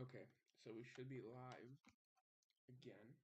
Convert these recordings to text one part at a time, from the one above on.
Okay, so we should be live again.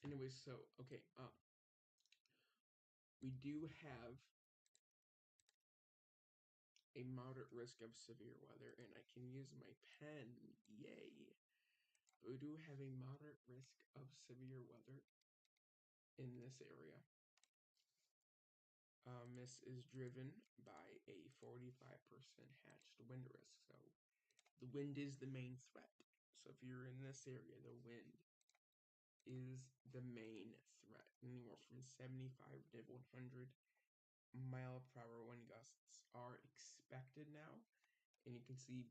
Anyway, so okay, we do have a moderate risk of severe weather, and I can use my pen. Yay! But we do have a moderate risk of severe weather in this area. This is driven by a 45% hatched wind risk. So the wind is the main threat. So if you're in this area, the wind is the main threat. Anywhere from 75 to 100 mile per hour wind gusts are expected now. And you can see,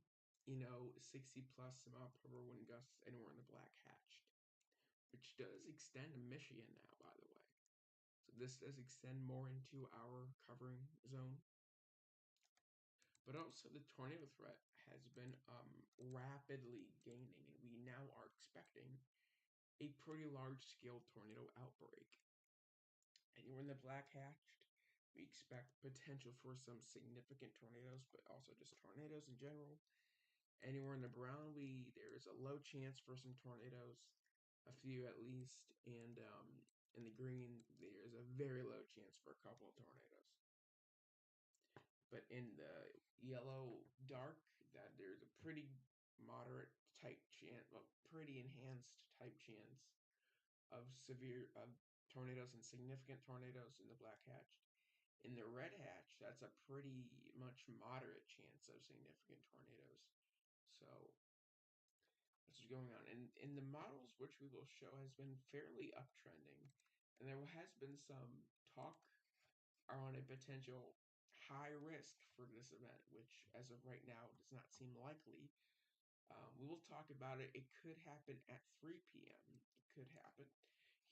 60 plus mile per hour wind gusts anywhere in the black hatched, which does extend to Michigan now, by the way. So this does extend more into our covering zone. But also the tornado threat has been rapidly gaining, and we now are expecting a pretty large-scale tornado outbreak. Anywhere in the black hatched, we expect potential for some significant tornadoes, but also just tornadoes in general. Anywhere in the brown, there's a low chance for some tornadoes, a few at least, and in the green, there's a very low chance for a couple of tornadoes. But in the yellow dark, that there's a pretty moderate type chance, well, pretty enhanced type chance of severe tornadoes and significant tornadoes in the black hatch. In the red hatch, that's a pretty much moderate chance of significant tornadoes. So what's going on? And in the models which we will show has been fairly uptrending, and there has been some talk on a potential high risk for this event, which as of right now does not seem likely. We will talk about it. It could happen at 3 p.m. It could happen.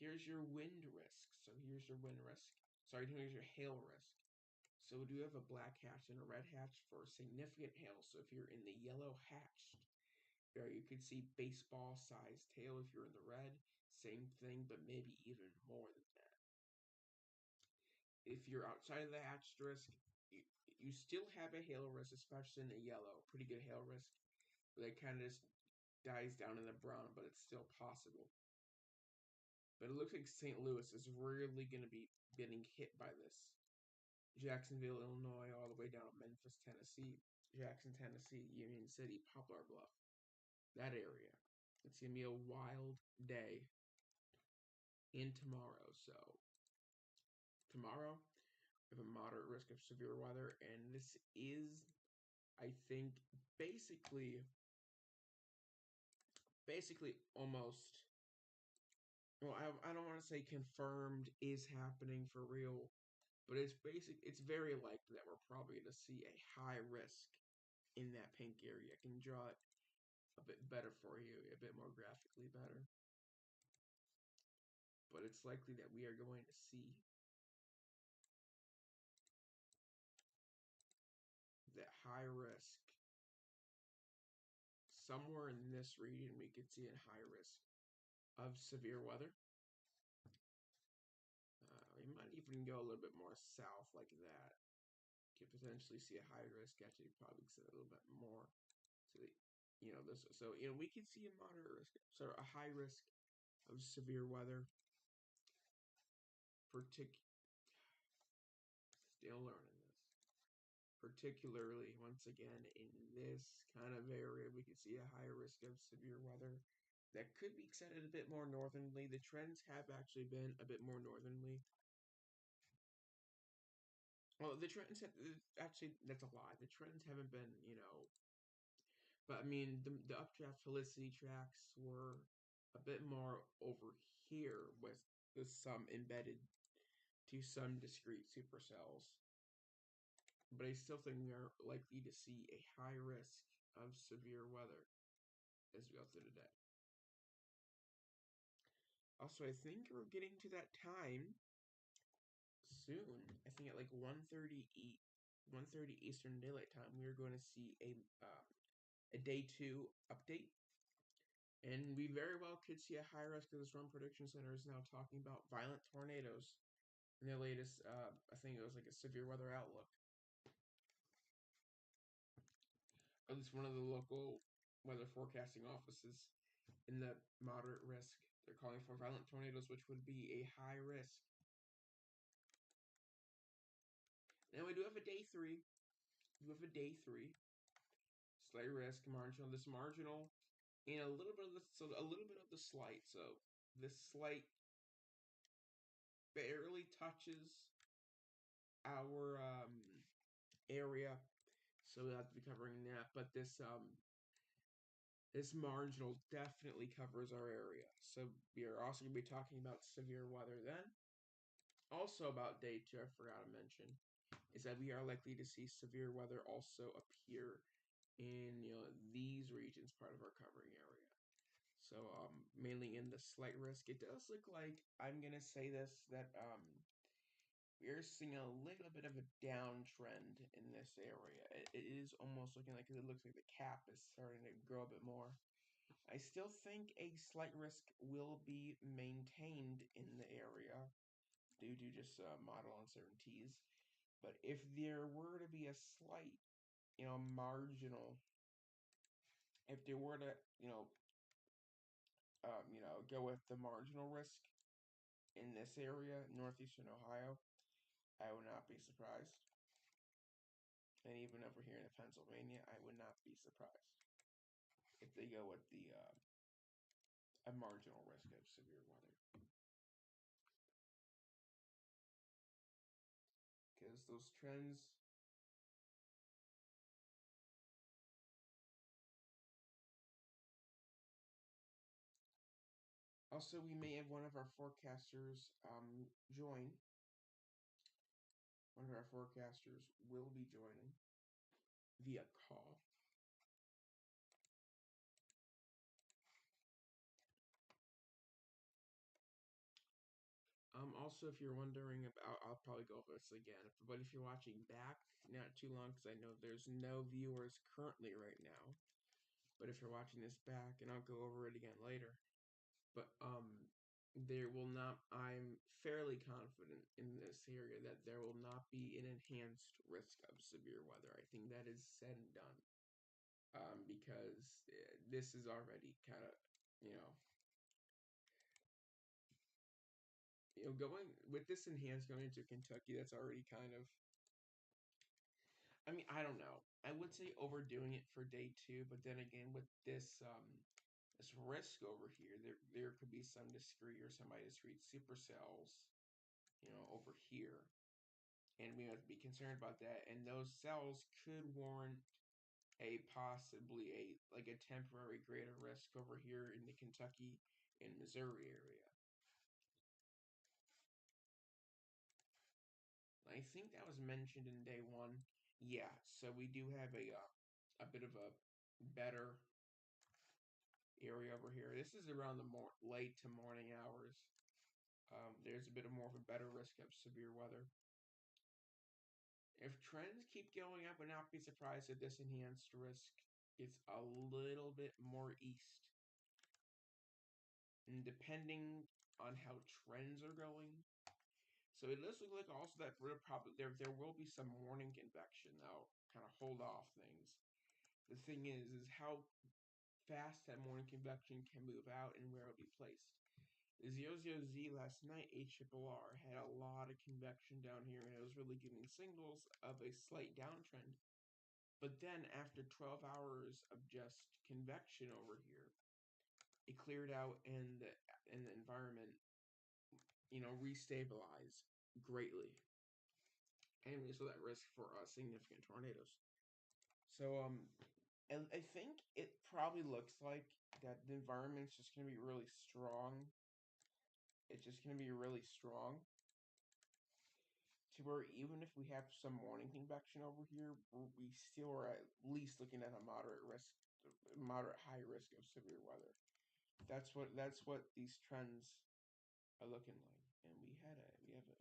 Here's your wind risk. So here's your wind risk. Sorry, here's your hail risk. So we do have a black hatch and a red hatch for significant hail. So if you're in the yellow hatched, you could see baseball-sized hail. If you're in the red, same thing, but maybe even more than that. If you're outside of the hatched risk, you still have a hail risk, especially in the yellow. Pretty good hail risk. But it kind of just dies down in the brown, but it's still possible. But it looks like St. Louis is really going to be getting hit by this. Jacksonville, Illinois, all the way down to Memphis, Tennessee, Jackson, Tennessee, Union City, Poplar Bluff. That area. It's going to be a wild day in tomorrow. So, tomorrow, we have a moderate risk of severe weather, and this is, I think, basically almost, well, I don't want to say confirmed is happening for real, but it's very likely that we're probably going to see a high risk in that pink area. I can draw it a bit better for you, a bit more graphically better. But it's likely that we are going to see that high risk somewhere in this region. We could see a high risk of severe weather. We might even go a little bit more south like that. Could potentially see a high risk. Actually, probably see a little bit more to the, this. So we can see a moderate risk, so a high risk of severe weather. still learning this. Particularly, once again, in this kind of area, we can see a higher risk of severe weather that could be extended a bit more northernly. The trends have actually been a bit more northernly. Well, the trends have, actually, that's a lie. The trends haven't been, but I mean, the updraft helicity tracks were a bit more over here with some embedded to some discrete supercells. But I still think we are likely to see a high risk of severe weather as we go through the day. Also, I think we're getting to that time soon. I think at like 1:30 Eastern Daylight Time, we are going to see a day 2 update. And we very well could see a high risk, because the Storm Prediction Center is now talking about violent tornadoes in their latest, I think it was like a severe weather outlook. At least one of the local weather forecasting offices in the moderate risk. They're calling for violent tornadoes, which would be a high risk. Now we do have a day 3. We have a day 3. Slight risk, marginal. This marginal, and a little bit of the slight. So this slight barely touches our area, so we'll have to be covering that. But this marginal definitely covers our area. So we are also going to be talking about severe weather then. Also about day 2, I forgot to mention, is that we are likely to see severe weather also appear in these regions, part of our covering area. So mainly in the slight risk. It does look like, I'm gonna say this, that we are seeing a little bit of a downtrend in this area. It is almost looking like, it looks like the cap is starting to grow a bit more. I still think a slight risk will be maintained in the area due to just model uncertainties. But if there were to be a slight, marginal, if there were to, go with the marginal risk in this area, northeastern Ohio, I would not be surprised. And even over here in Pennsylvania, I would not be surprised if they go with the a marginal risk of severe weather. Because those trends. Also, we may have one of our forecasters join. One of our forecasters will be joining via call. Also, if you're wondering about, I'll probably go over this again, but if you're watching back, not too long, because I know there's no viewers currently right now, but if you're watching this back, and I'll go over it again later, but there will not, I'm fairly confident in this area that there will not be an enhanced risk of severe weather. I think that is said and done, because this is already kind of, you know, going with this enhanced going into Kentucky, that's already kind of, I mean, I don't know. I would say overdoing it for day 2, but then again, with this risk over here, there could be some discrete or semi-discrete supercells, over here, and we have to be concerned about that. And those cells could warrant a possibly a temporary greater risk over here in the Kentucky and Missouri area. I think that was mentioned in day 1. Yeah, so we do have a bit of a better area over here. This is around the late to morning hours. There's a bit of more of a better risk of severe weather. If trends keep going up, I would not be surprised if this enhanced risk is a little bit more east. And depending on how trends are going. So it does look like also that there will be some morning convection that'll kind of hold off things. The thing is how fast that morning convection can move out and where it'll be placed. The 00Z last night, ARRR, had a lot of convection down here, and it was really giving signals of a slight downtrend. But then, after 12 hours of just convection over here, it cleared out, and the environment, restabilized greatly. And so that risk for significant tornadoes. So, and I think it probably looks like that the environment's just going to be really strong. It's just going to be really strong to where even if we have some morning convection over here, we still are at least looking at a moderate high risk of severe weather. That's what these trends are looking like. And we have a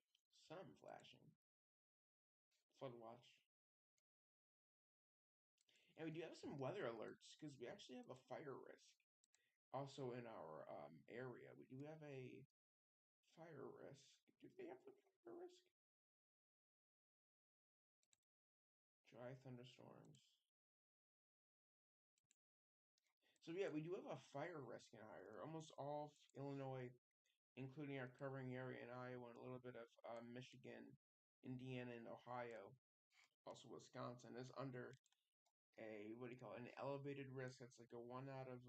sun flashing. Fun to watch. And we do have some weather alerts because we actually have a fire risk also in our area. We do have a fire risk. Do they have a fire risk? Dry thunderstorms. So yeah, we do have a fire risk in Iowa. Almost all of Illinois, including our covering area in Iowa and a little bit of Michigan, Indiana, and Ohio, also Wisconsin, is under a what do you call it? An elevated risk. That's like a 1 out of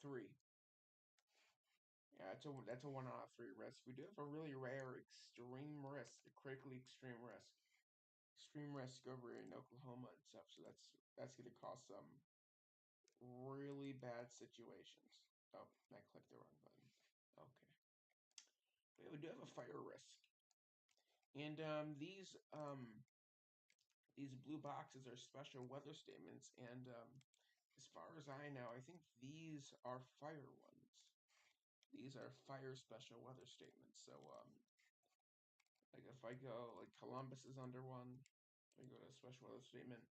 3. Yeah, that's a 1 out of 3 risk. We do have a really rare extreme risk, a critically extreme risk over in Oklahoma and stuff. So that's gonna cause some really bad situations. Oh, I clicked the wrong button. Okay. But yeah, we do have a fire risk. And these blue boxes are special weather statements, and as far as I know, I think these are fire ones. These are fire special weather statements. So like if I go like Columbus is under one, if I go to special weather statement,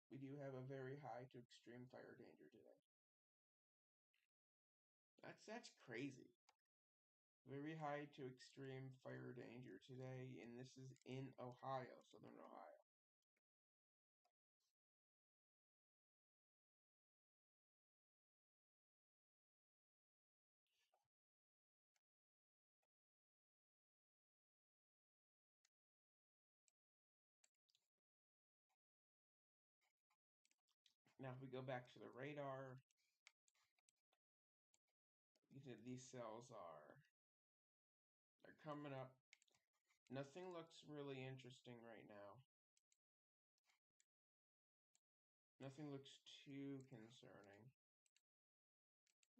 we do have a very high to extreme fire danger today. That's crazy. Very high to extreme fire danger today, and this is in Ohio, southern Ohio. Now, if we go back to the radar, these cells are coming up. Nothing looks really interesting right now. Nothing looks too concerning.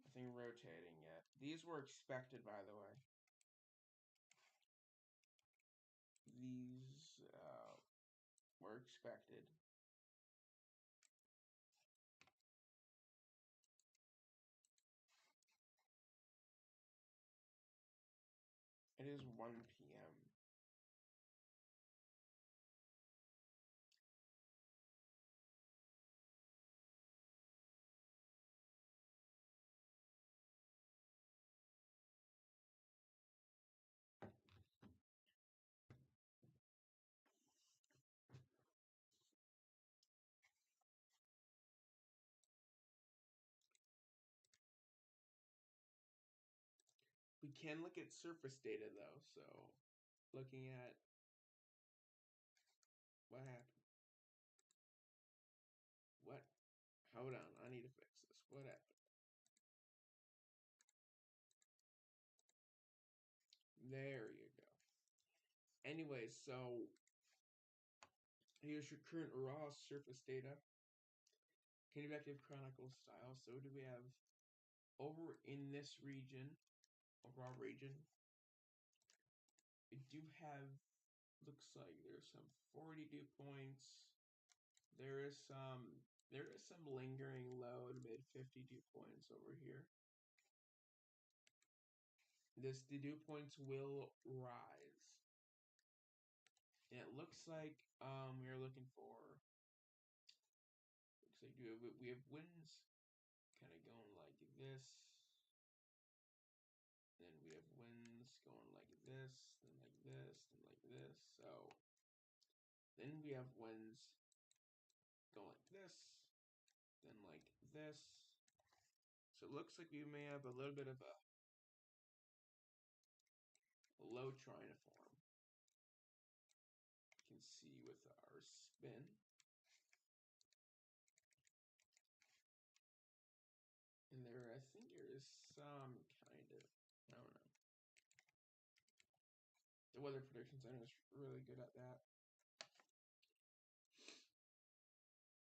Nothing rotating yet. These were expected, by the way. These were expected. It is 1 p.m. We can look at surface data, though, so looking at what happened. What? Hold on, I need to fix this. What happened? There you go. Anyways, so here's your current raw surface data. Convective chronicle style. So do we have over in this region, overall region, we do have, looks like there's some 40 dew points. There is some lingering low and mid 50 dew points over here. The dew points will rise. And it looks like we're looking for, looks like we have winds kind of going like this. Then we have winds going like this, then like this, then like this. So then we have winds go like this, then like this. So it looks like we may have a little bit of a low trying to form. You can see with our spin. And there, I think there is some kind of, I don't know. The Weather Prediction Center is really good at that.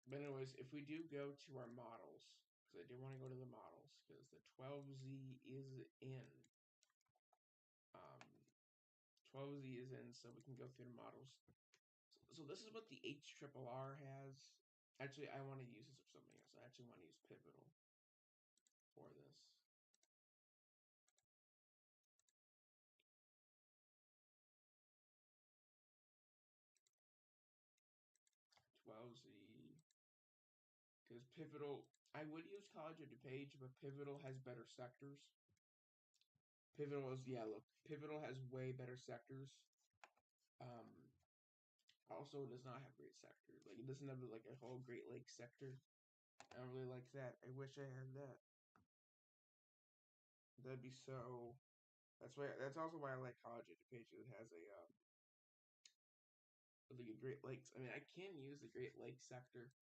But anyways, if we do go to our models, because I do want to go to the models, because the 12Z is in. 12Z is in, so we can go through the models. So this is what the HRRR has. Actually, I want to use this for something else. I actually want to use Pivotal for this. Z, because Pivotal, I would use College of DuPage, but Pivotal has better sectors. Pivotal is, yeah, look, Pivotal has way better sectors. Also, it does not have great sectors. Like, it doesn't have, like, a whole Great Lakes sector. I don't really like that. I wish I had that. That'd be so... That's also why I like College of DuPage. It has like a Great Lakes. I mean, I can use the Great Lakes sector.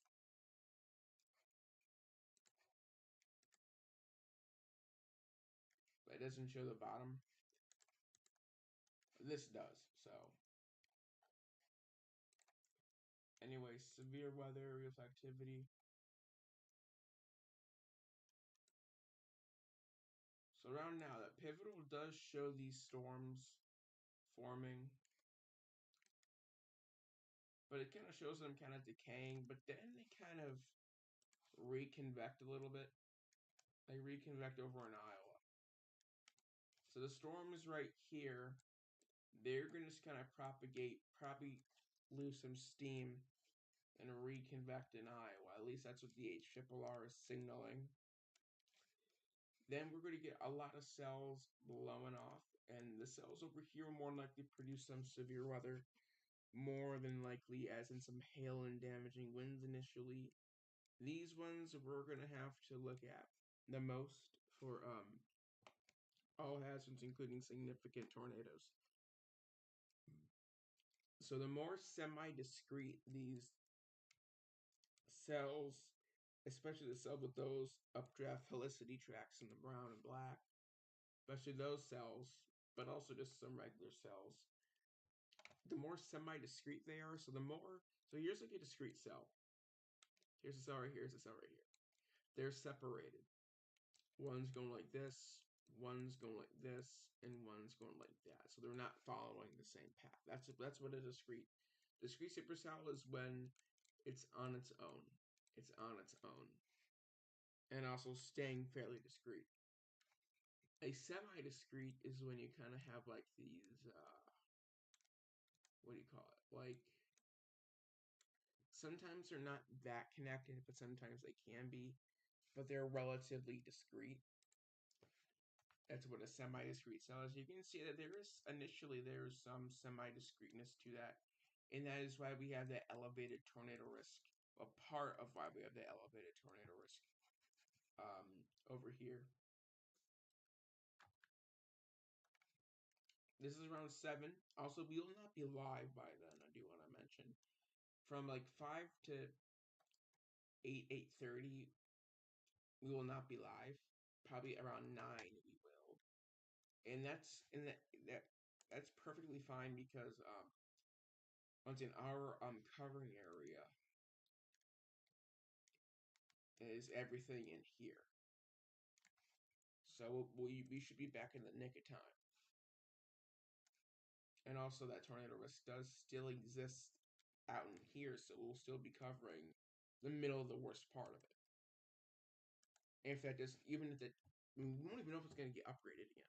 But it doesn't show the bottom. This does, so... Anyway, severe weather, reflectivity. So around now, that Pivotal does show these storms forming. But it kind of shows them kind of decaying. But then they kind of reconvect a little bit. They reconvect over in Iowa. So the storm is right here. They're going to just kind of propagate, probably lose some steam and reconvect in Iowa. At least that's what the HRRR is signaling. Then we're going to get a lot of cells blowing off. And the cells over here will more likely produce some severe weather. More than likely, as in some hail and damaging winds initially. These ones we're going to have to look at the most for all hazards, including significant tornadoes. So the more semi-discrete these cells, especially the cell with those updraft helicity tracks in the brown and black, especially those cells, but also just some regular cells, the more semi-discrete they are, so here's like a discrete cell. Here's a cell right here, here's a cell right here. They're separated. One's going like this, one's going like this, and one's going like that. So they're not following the same path. That's what a discrete supercell is, when it's on its own. It's on its own. And also staying fairly discrete. A semi-discrete is when you kind of have like these, what do you call it? Like, sometimes they're not that connected, but sometimes they can be. But they're relatively discrete. That's what a semi-discrete cell is. You can see that there's some semi-discreteness to that. And that is why we have the elevated tornado risk. A part of why we have the elevated tornado risk over here. This is around 7. Also, we will not be live by then, I do want to mention. From like 5 to 8:30, we will not be live. Probably around 9 we will. And that's perfectly fine, because once in our covering area is everything in here. So we should be back in the nick of time. And also that tornado risk does still exist out in here, so we'll still be covering the middle of the worst part of it. And if that just, even if that, we won't even know if it's going to get upgraded again.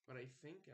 But I think,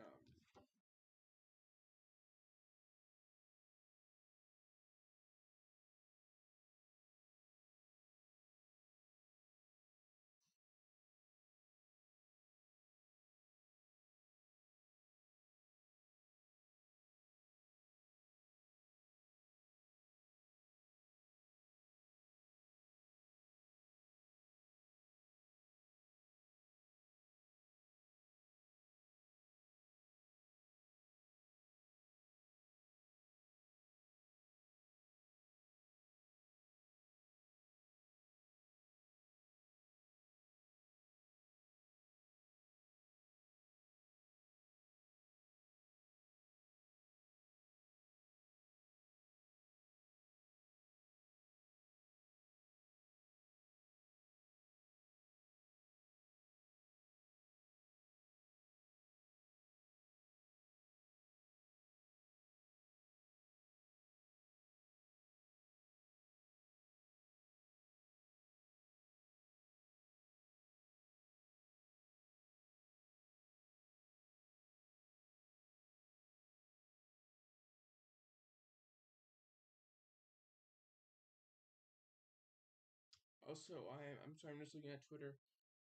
Also, I'm sorry, I'm just looking at Twitter.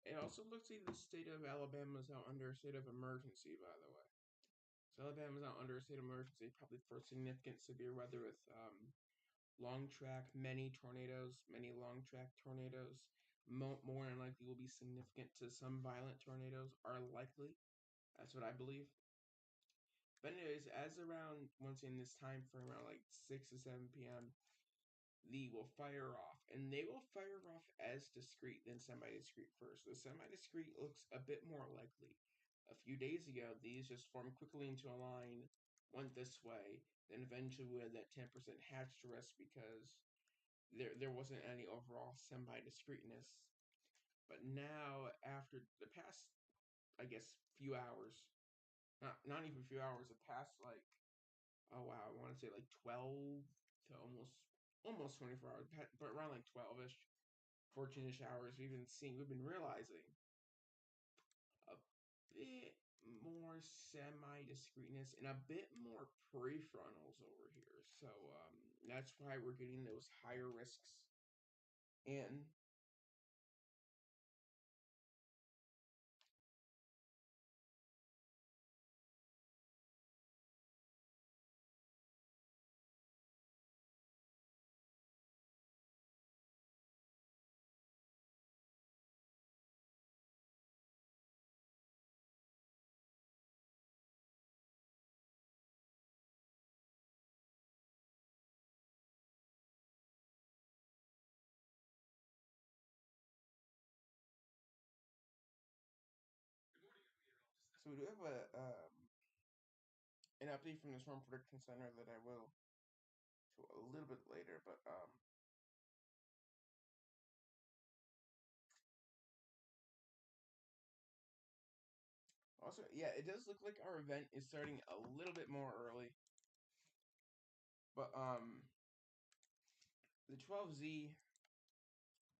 It also looks like the state of Alabama is now under a state of emergency, by the way. So Alabama is now under a state of emergency, probably for significant severe weather with long track, many long track tornadoes. More than likely will be significant to some violent tornadoes are likely. That's what I believe. But anyways, as around once in this time frame around like 6 to 7 p.m., they will fire off, and they will fire off as discrete than semi-discrete first. The semi-discrete looks a bit more likely. A few days ago, these just formed quickly into a line, went this way, then eventually we had that 10% hatched risk because there wasn't any overall semi-discreteness. But now, after the past, I guess, few hours, not even a few hours, the past like, oh wow, I want to say like 12 to almost 24 hours, but around like 12ish, 14ish hours, we've been realizing a bit more semi-discreteness and a bit more prefrontals over here. So that's why we're getting those higher risks. And so we do have an update from the Storm Prediction Center that I will show a little bit later, but also, yeah, it does look like our event is starting a little bit more early. But the 12Z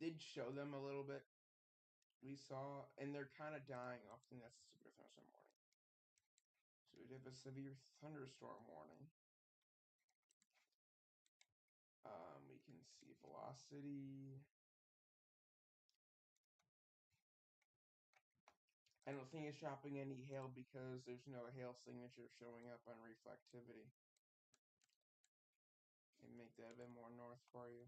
did show them a little bit. We saw, and they're kind of dying off. I think that's a severe thunderstorm warning. So we have a severe thunderstorm warning. We can see velocity. I don't think it's dropping any hail because there's no hail signature showing up on reflectivity. And make that a bit more north for you.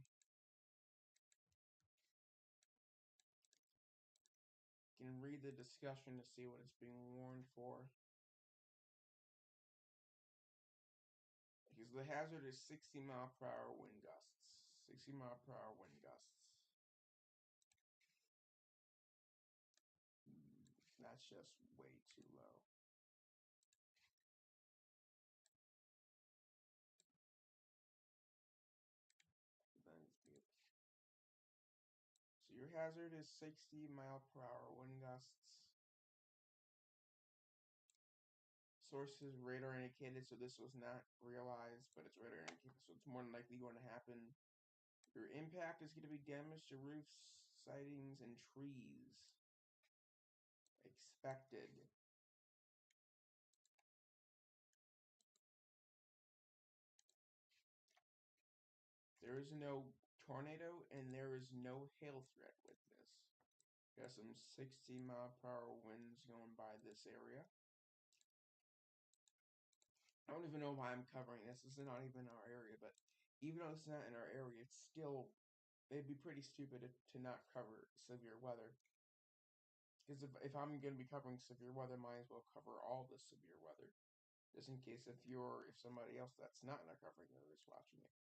You can read the discussion to see what it's being warned for. Because the hazard is 60-mile-per-hour wind gusts. 60-mile-per-hour wind gusts. That's just way too low. So your hazard is 60-mile-per-hour wind gusts. Source is radar indicated, so this was not realized, but it's radar indicated, so it's more than likely going to happen. Your impact is going to be damage to roofs, sidings, and trees. Expected. There is no tornado, and there is no hail threat with this. Got some 60-mile-per-hour winds going by this area. I don't even know why I'm covering this. This is not even our area, but even though it's not in our area, it's still, it'd be pretty stupid to not cover severe weather. Because if I'm going to be covering severe weather, might as well cover all the severe weather. Just in case if somebody else that's not in our covering area is watching it.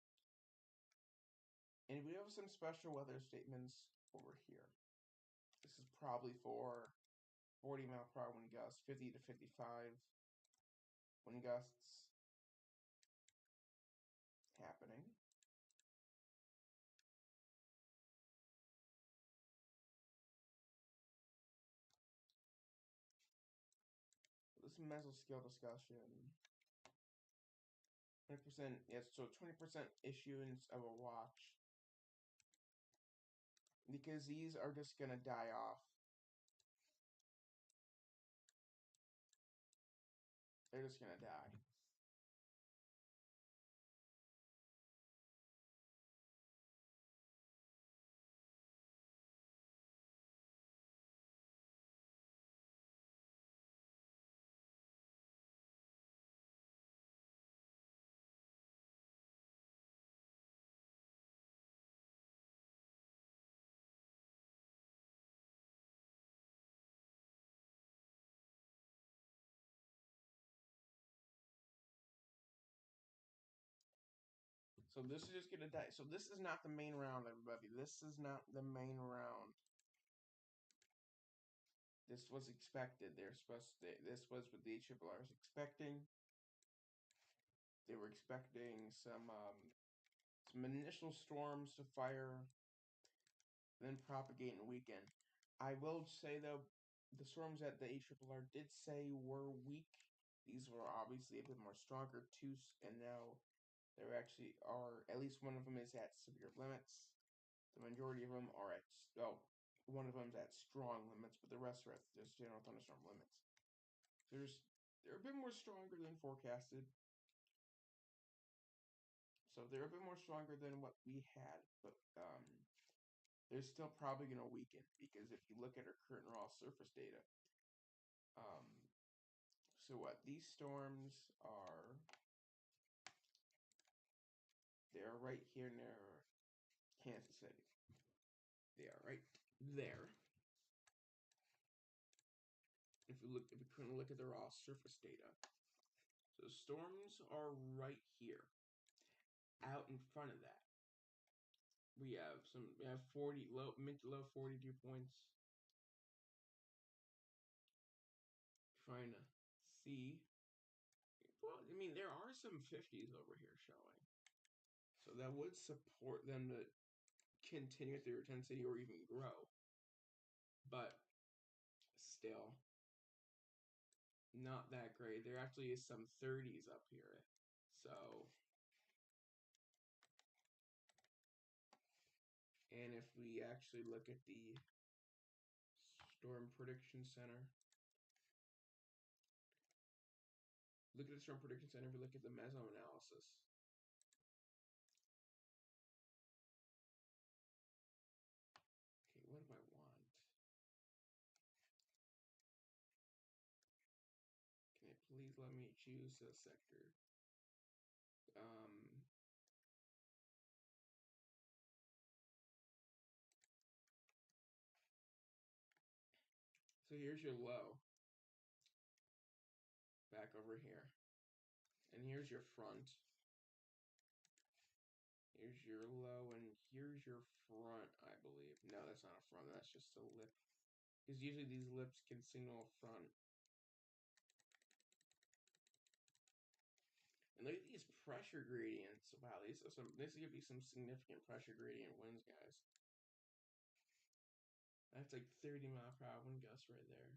And we have some special weather statements over here. This is probably for 40-mile-per-hour wind gusts, 50 to 55 wind gusts happening. This mesoscale discussion. 20%, yes, so 20% issuance of a watch. Because these are just gonna die off. They're just gonna die. So this is just gonna die. So this is not the main round, everybody. This is not the main round. This was expected. They're supposed to. This was what the ARRR was expecting. They were expecting some initial storms to fire, then propagate and weaken. I will say though, the storms that the ARRR did say were weak. These were obviously a bit more stronger too, and now there actually are, at least one of them is at severe limits. The majority of them are at, one of them's at strong limits, but the rest are at just general thunderstorm limits. They're a bit more stronger than forecasted. So they're a bit more stronger than what we had, but they're still probably going to weaken, because if you look at our current raw surface data, so what these storms are, they're right here near Kansas City. They are right there. If we couldn't look at the raw surface data, so storms are right here. Out in front of that, we have 40 mid to low 42 points. Trying to see. Well, I mean, there are some 50s over here showing, so that would support them to continue their intensity or even grow. But still, not that great. There actually is some 30s up here, so. And if we actually look at the Storm Prediction Center, we look at the meso analysis. Okay, what do I want? Can it please let me choose a sector? So here's your low. Back over here. And here's your front. Here's your low, and here's your front, I believe. No, that's not a front. That's just a lip. Because usually these lips can signal a front. And look at these pressure gradients. Wow, this is gonna be some significant pressure gradient winds, guys. That's like 30-mile-per-hour wind gusts right there.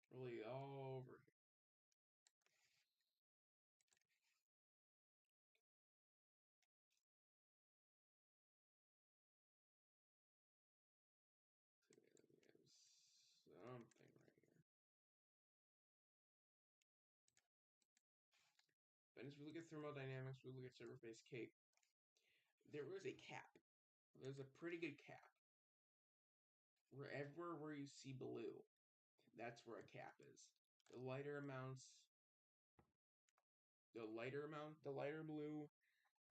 Really all over here. So we have something right here. But as we look at thermodynamics, we look at surface cape. There was a cap. There's a pretty good cap. Where you see blue, that's where a cap is. The lighter blue,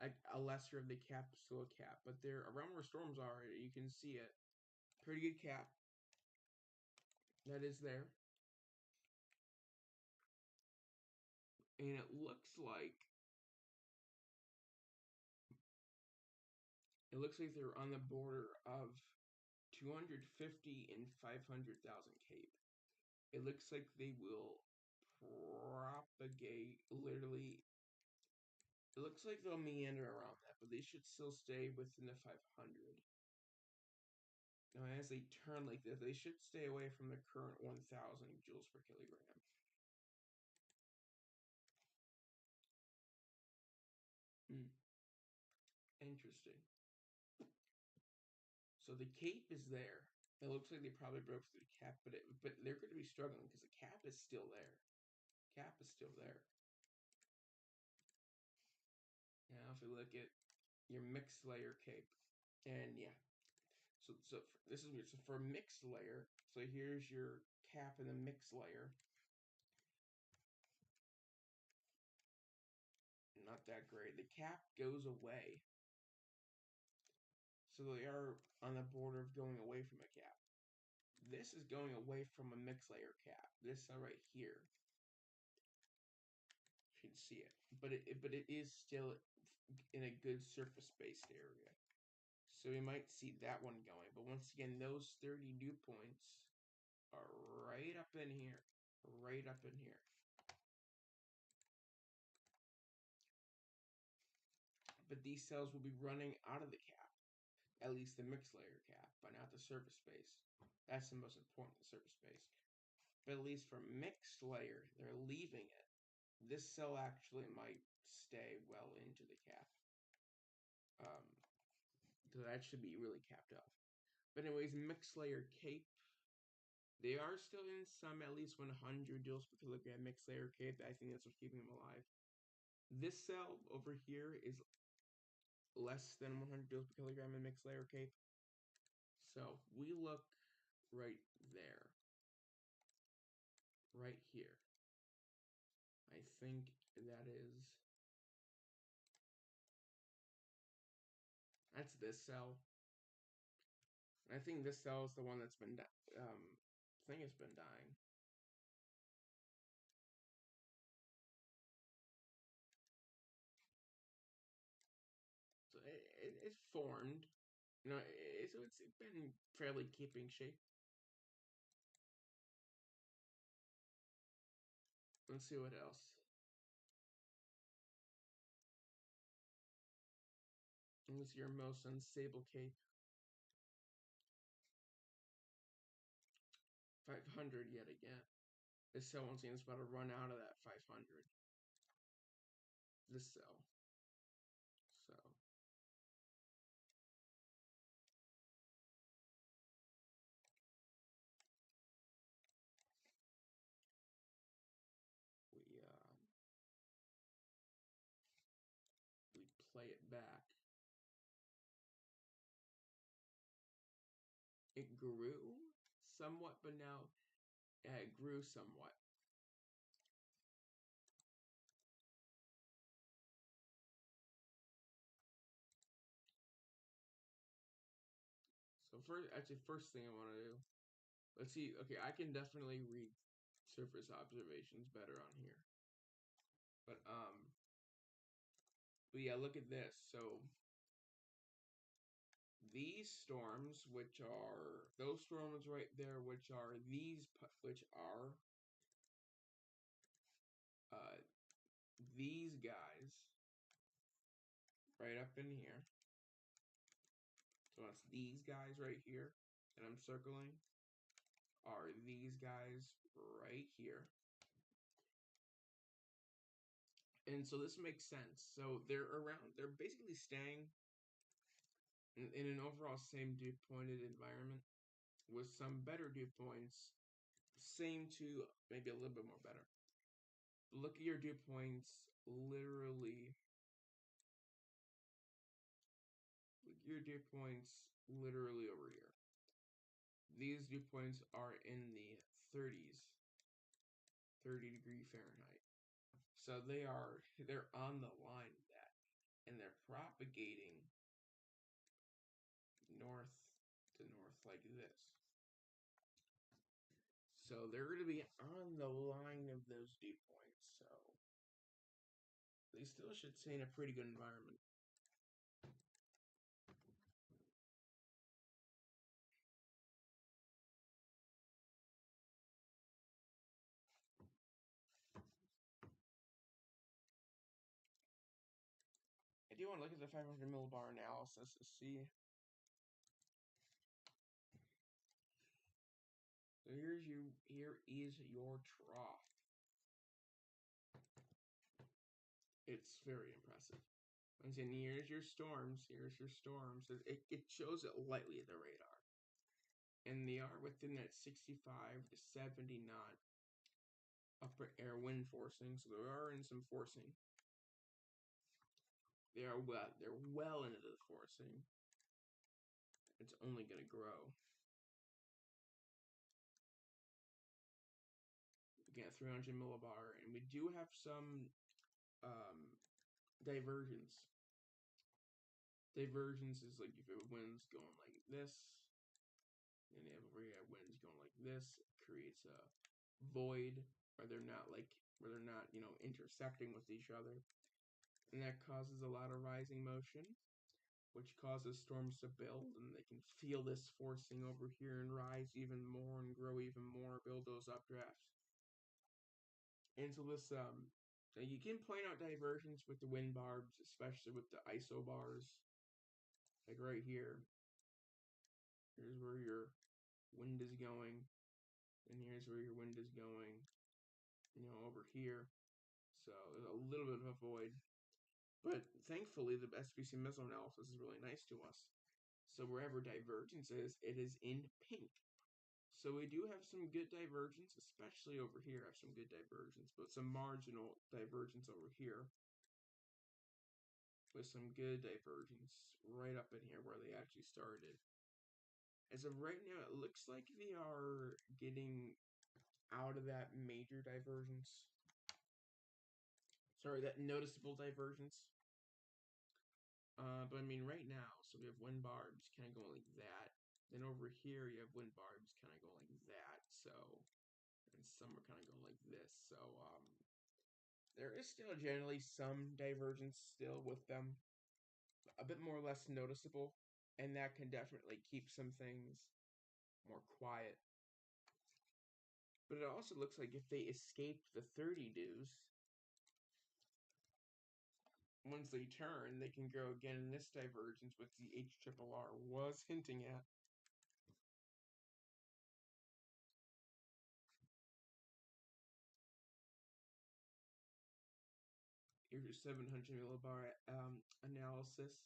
a lesser of the cap, still a cap. But there, around where storms are, you can see it. Pretty good cap. That is there. And it looks like they're on the border of 250 and 500,000 cape. It looks like they will propagate literally. It looks like they'll meander around that, but they should still stay within the 500. Now, as they turn like this, they should stay away from the current 1,000 joules per kilogram. Interesting. So the cape is there. It looks like they probably broke through the cap, but they're going to be struggling because the cap is still there. Cap is still there. Now, if we look at your mixed layer cape, and yeah, so this is weird. So for mixed layer, so here's your cap in the mixed layer. Not that great. The cap goes away. So they are on the border of going away from a cap. This is going away from a mixed layer cap. This right here. see it, but it is still in a good surface-based area. So we might see that one going. But once again, those 30 dew points are right up in here. Right up in here. But these cells will be running out of the cap. At least the mixed layer cap, but not the surface space. That's the most important, the surface space. But at least for mixed layer, they're leaving it. This cell actually might stay well into the cap. So that should be really capped up. But anyways, mixed layer cape. They are still in some at least 100 joules per kilogram mixed layer cape. I think that's what's keeping them alive. This cell over here is less than 100 joules per kilogram in mixed layer cape. So we look right there. Right here. I think that is... That's this cell. I think this cell is the one that's been thing has been dying. So it's formed. You know, so it's been fairly keeping shape. Let's see what else. What's your most unstable cape? 500 yet again. This cell once again is about to run out of that 500. This cell. So we play it back. It grew somewhat, but now it grew somewhat. So first thing I want to do, let's see. Okay, I can definitely read surface observations better on here. But yeah, look at this. So these storms, which are those storms right there, which are these guys right up in here. So that's these guys right here that I'm circling are these guys right here. And so this makes sense. So they're basically staying in an overall same dew pointed environment with some better dew points, same to maybe a little bit more better. Look at your dew points literally. Look at your dew points literally over here. These dew points are in the 30s, 30-degree Fahrenheit. So they're on the line of that, and they're propagating north to north like this. So they're going to be on the line of those dew points. So they still should stay in a pretty good environment. I do want to look at the 500 millibar analysis to see. So here is your trough. It's very impressive. And then here's your storms. Here's your storms. It shows it lightly at the radar. And they are within that 65 to 70 knot upper air wind forcing. So they are in some forcing. They're well into the forcing. It's only going to grow. Again, 300 millibar. And we do have some divergence. Divergence is like if it wind's going like this, and you have over here winds going like this, it creates a void, or they're not like where they're not, intersecting with each other. And that causes a lot of rising motion, which causes storms to build, and they can feel this forcing over here and rise even more and grow even more, build those updrafts. And so this, you can point out divergence with the wind barbs, especially with the isobars, like right here. Here's where your wind is going, and here's where your wind is going, over here. So there's a little bit of a void. But thankfully, the SPC missile analysis is really nice to us. So wherever divergence is, it is in pink. So we do have some good divergence, especially over here. I have some good divergence, but some marginal divergence over here. With some good divergence right up in here where they actually started. As of right now, it looks like they are getting out of that major divergence. Sorry, that noticeable divergence. But I mean, right now, so we have wind barbs kind of going like that. Then over here, you have wind barbs kind of going like that. So, and some are kind of going like this. So, there is still generally some divergence still with them, a bit more or less noticeable, and that can definitely keep some things more quiet. But it also looks like if they escape the 30 dues, once they turn, they can go again in this divergence, which the HRRR was hinting at. Here's your 700 millibar analysis.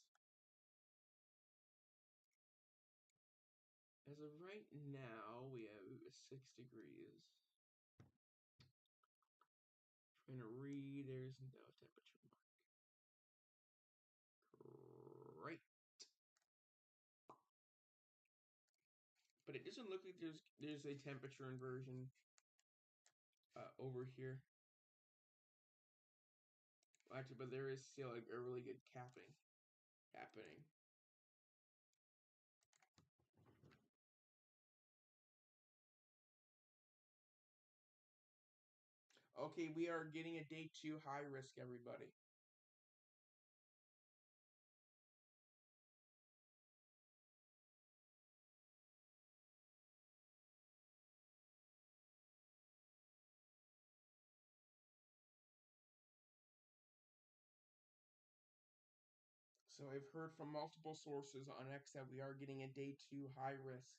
As of right now, we have 6 degrees. Trying to read, there's no temperature mark. Right. But it doesn't look like there's a temperature inversion over here. Well, actually, but there is still a really good capping happening. Okay, we are getting a day 2 high risk, everybody. So I've heard from multiple sources on X that we are getting a day 2 high risk.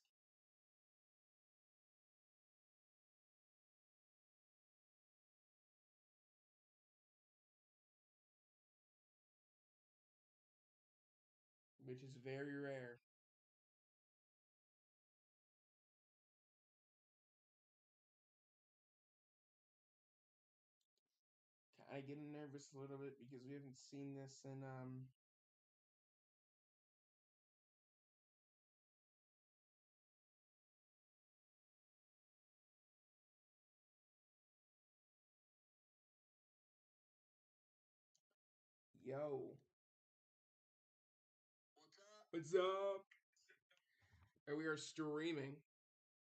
Which is very rare. Kind of getting nervous a little bit because we haven't seen this in yo. What's up? What's up? And we are streaming.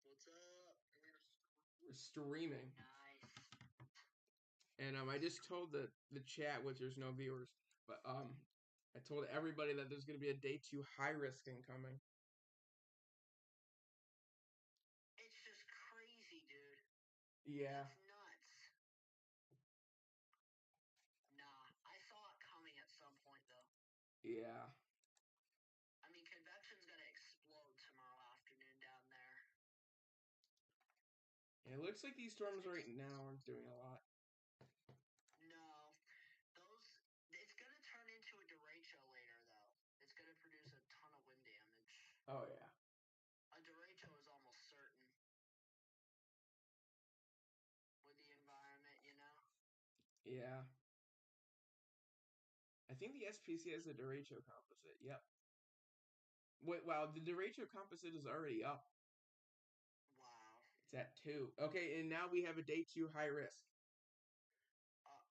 What's up? We're streaming. Nice. And I just told the chat, which there's no viewers, but I told everybody that there's gonna be a day 2 high risk incoming. It's just crazy, dude. Yeah. That's nuts. Nah, I saw it coming at some point, though. Yeah. I mean, convection's gonna explode tomorrow afternoon down there. And it looks like these storms right now aren't doing a lot. No, it's gonna turn into a derecho later, though. It's gonna produce a ton of wind damage. Oh yeah. A derecho is almost certain with the environment, you know? Yeah. I think the SPC has a derecho composite. Yep. Wait, wow, the derecho composite is already up. Wow. It's at 2. Okay, and now we have a day 2 high risk. Uh-oh.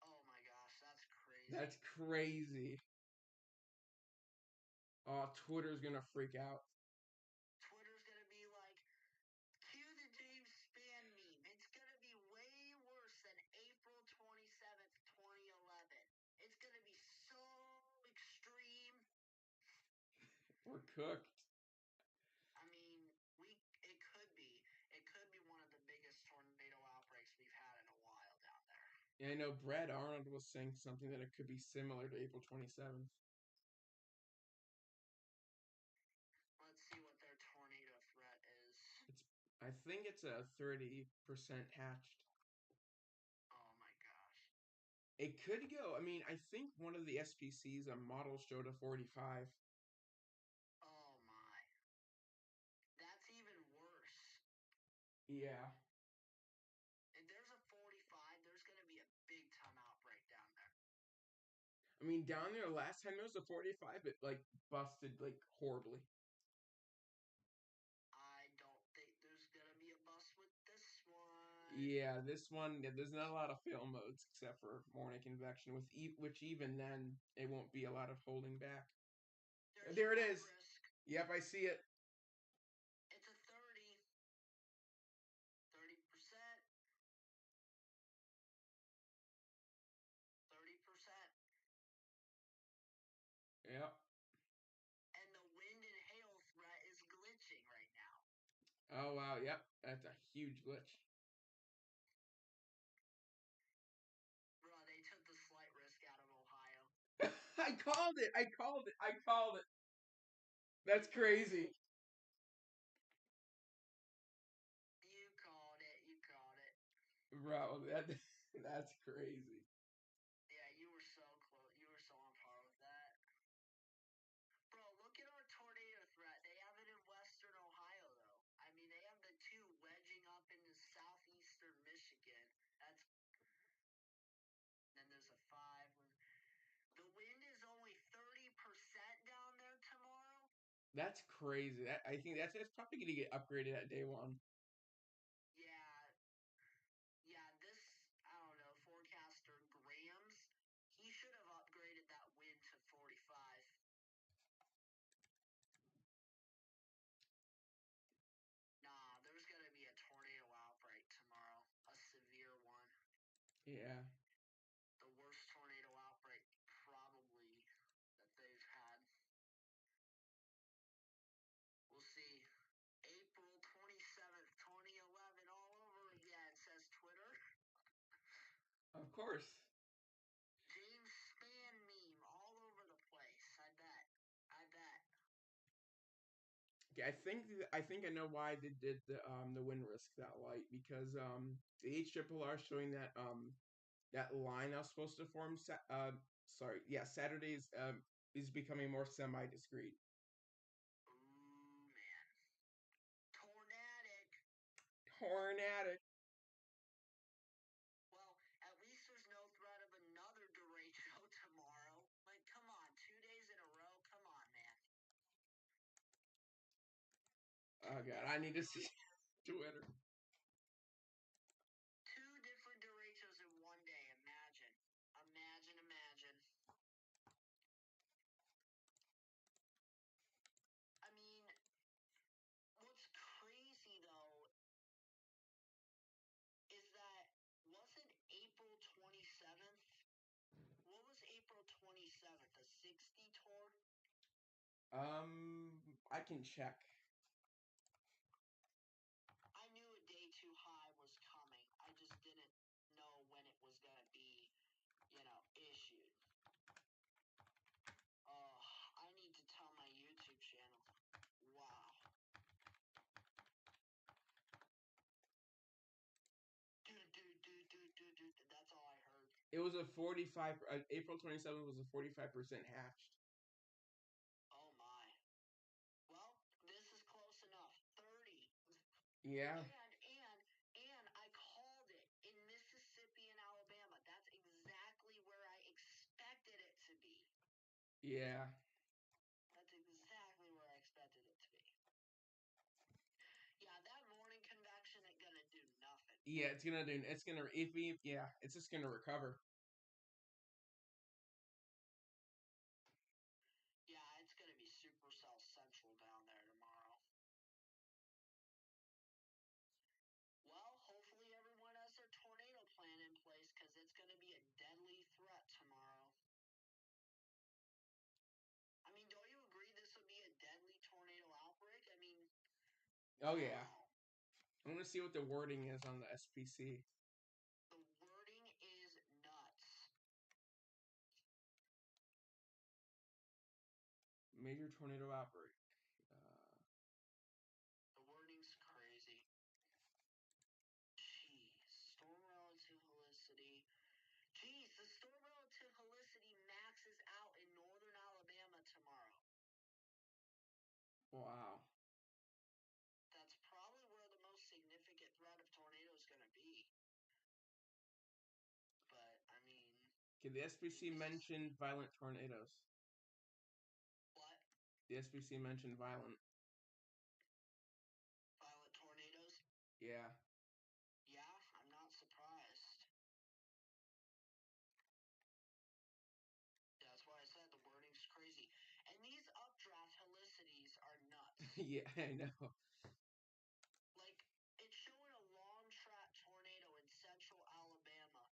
Oh my gosh, that's crazy. That's crazy. Oh, Twitter's gonna freak out. Twitter's gonna be like, cue the James Spann meme. It's gonna be way worse than April 27th, 2011. It's gonna be so extreme. We're cooked. I mean, it could be. It could be one of the biggest tornado outbreaks we've had in a while down there. Yeah, I know Brad Arnold was saying something that it could be similar to April 27th. Let's see what their tornado threat is. I think it's a 30% hatched. Oh my gosh. It could go. I mean, I think one of the SPCs a model showed a 45. Oh my. That's even worse. Yeah. If there's a 45, there's going to be a big time outbreak down there. I mean, down there last time there was a 45, it like busted like horribly. I don't think there's going to be a bust with this one. Yeah, this one, there's not a lot of fail modes except for morning convection, which even then it won't be a lot of holding back. There's There it flight is. risk. Yep, I see it. It's a 30%. 30%. Yep. And the wind and hail threat is glitching right now. Oh wow, yep. That's a huge glitch. Bro, they took the slight risk out of Ohio. I called it. I called it. I called it. That's crazy. You called it. You called it. Bro, that's crazy. Yeah, you were so close. You were so on par with that. Bro, look at our tornado threat. They have it in western Ohio, though. I mean, they have the two wedging up into southeastern Michigan. Then there's a 5. The wind is only 30% down there tomorrow. That's crazy. I think that's probably gonna get upgraded at day one. Yeah, this, I don't know, forecaster Grams, he should have upgraded that wind to 45. Nah, there's going to be a tornado outbreak tomorrow, a severe one. Yeah. The worst tornado outbreak probably that they've had. We'll see. April 27th, 2011, all over again, says Twitter. Of course. James Spann meme all over the place. I bet. Okay, I think I know why they did the win risk that light because the HRRR is showing that line that was supposed to form Saturdays is becoming more semi discrete. Ooh, man. Tornadic. Tornadic. Well, at least there's no threat of another derecho tomorrow. Like, come on, 2 days in a row? Come on, man. Oh god, I need to see Twitter. 2 different derechos in one day. Imagine. I mean, what's crazy, though, is that wasn't April 27th? What was April 27th? A 60 tour? I can check. I knew a day too high was coming. I just didn't know when it was going to be, issued. Oh, I need to tell my YouTube channel. Wow. That's all I heard. It was a 45. April 27th was a 45% hatched. Oh my. Well, this is close enough. 30. Yeah. And I called it in Mississippi and Alabama. That's exactly where I expected it to be. Yeah. That's exactly where I expected it to be. Yeah, that morning convection ain't gonna do nothing. Yeah, it's just gonna recover. Yeah, it's gonna be super Oh yeah. Wow. I want to see what the wording is on the SPC. The wording is nuts. Major tornado outbreak. The wording's crazy. Jeez. Storm relative helicity. Jeez, the storm relative helicity maxes out in northern Alabama tomorrow. Wow. That's probably where the most significant threat of tornado is going to be. But, I mean... Okay, the SPC mentioned violent tornadoes. What? The SPC mentioned violent. Violent tornadoes? Yeah. Yeah, I'm not surprised. That's why I said the wording's crazy. And these updraft helicities are nuts. Yeah, I know. Like, it's showing a long track tornado in central Alabama.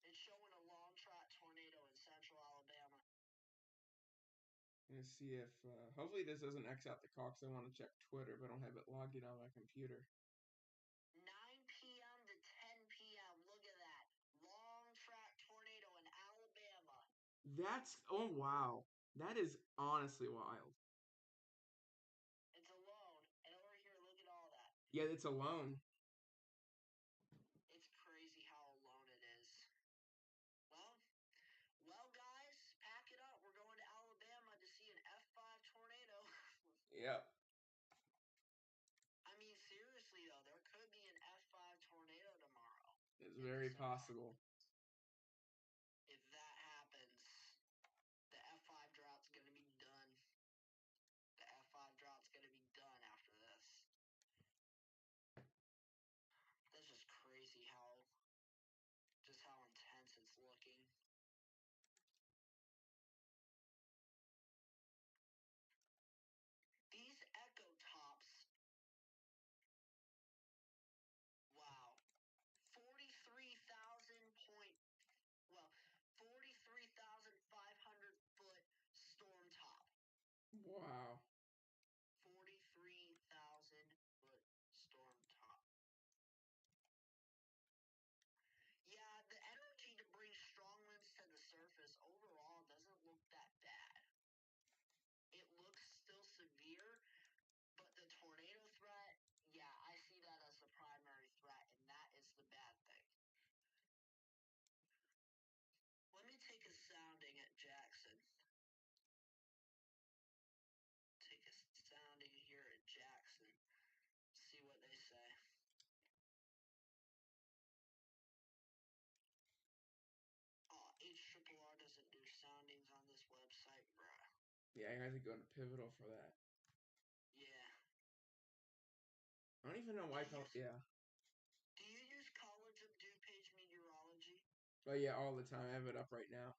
It's showing a long track tornado in central Alabama. I'm gonna see if hopefully this doesn't X out the call because I want to check Twitter, but I don't have it logged in on my computer. 9 p.m. to 10 p.m. Look at that. Long track tornado in Alabama. Oh wow. That is honestly wild. It's alone. And over here, look at all that. Yeah, it's alone. It's crazy how alone it is. Well, guys, pack it up. We're going to Alabama to see an F5 tornado. Yep. I mean, seriously, though, there could be an F5 tornado tomorrow. It's very possible. If that happens, the F5 drought's going to be done. The F5 drought's going to be done after this. That's just crazy how intense it's looking. These echo tops, wow, 43,500 foot storm top. Wow. 43,000 foot storm top. Yeah, the energy to bring strong winds to the surface overall doesn't look that bad. It looks still severe, but the tornado threat, yeah, I see that as the primary threat, and that is the bad thing. Let me take a sounding at Jackson. Take a sounding here at Jackson. See what they say. Oh, HRRR doesn't do soundings on this website, bruh. Yeah, I have to go to Pivotal for that. Yeah. I don't even know why. Yeah. Do you use College of DuPage Meteorology? Oh yeah, all the time. I have it up right now.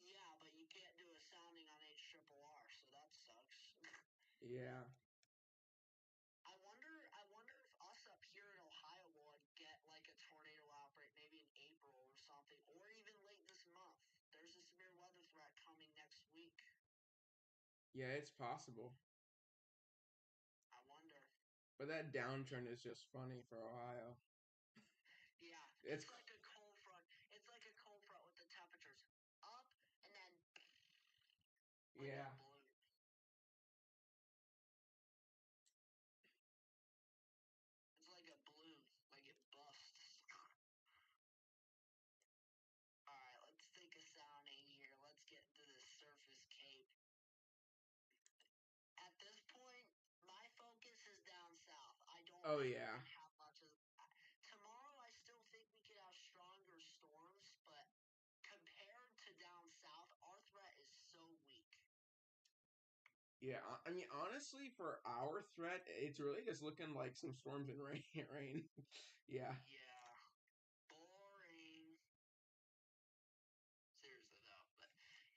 Yeah, but you can't do a sounding on HRRR, so that sucks. Yeah. I wonder if us up here in Ohio will get like a tornado outbreak maybe in April or something, or even late this month. There's a severe weather threat coming next week. Yeah, it's possible. I wonder. But that downturn is just funny for Ohio. Yeah, it's like a cold front. It's like a cold front with the temperatures up and then like yeah. a balloon. It's like a balloon, like it busts. Alright, let's take a sounding here. Let's get into the surface cape. At this point, my focus is down south. I don't think we're going to have much of... Tomorrow, I still think we could have stronger storms, but compared to down south, our threat is so weak. Yeah, I mean, honestly, for our threat, it's really just looking like some storms and rain. Yeah. Yeah. Boring. Seriously, though. But,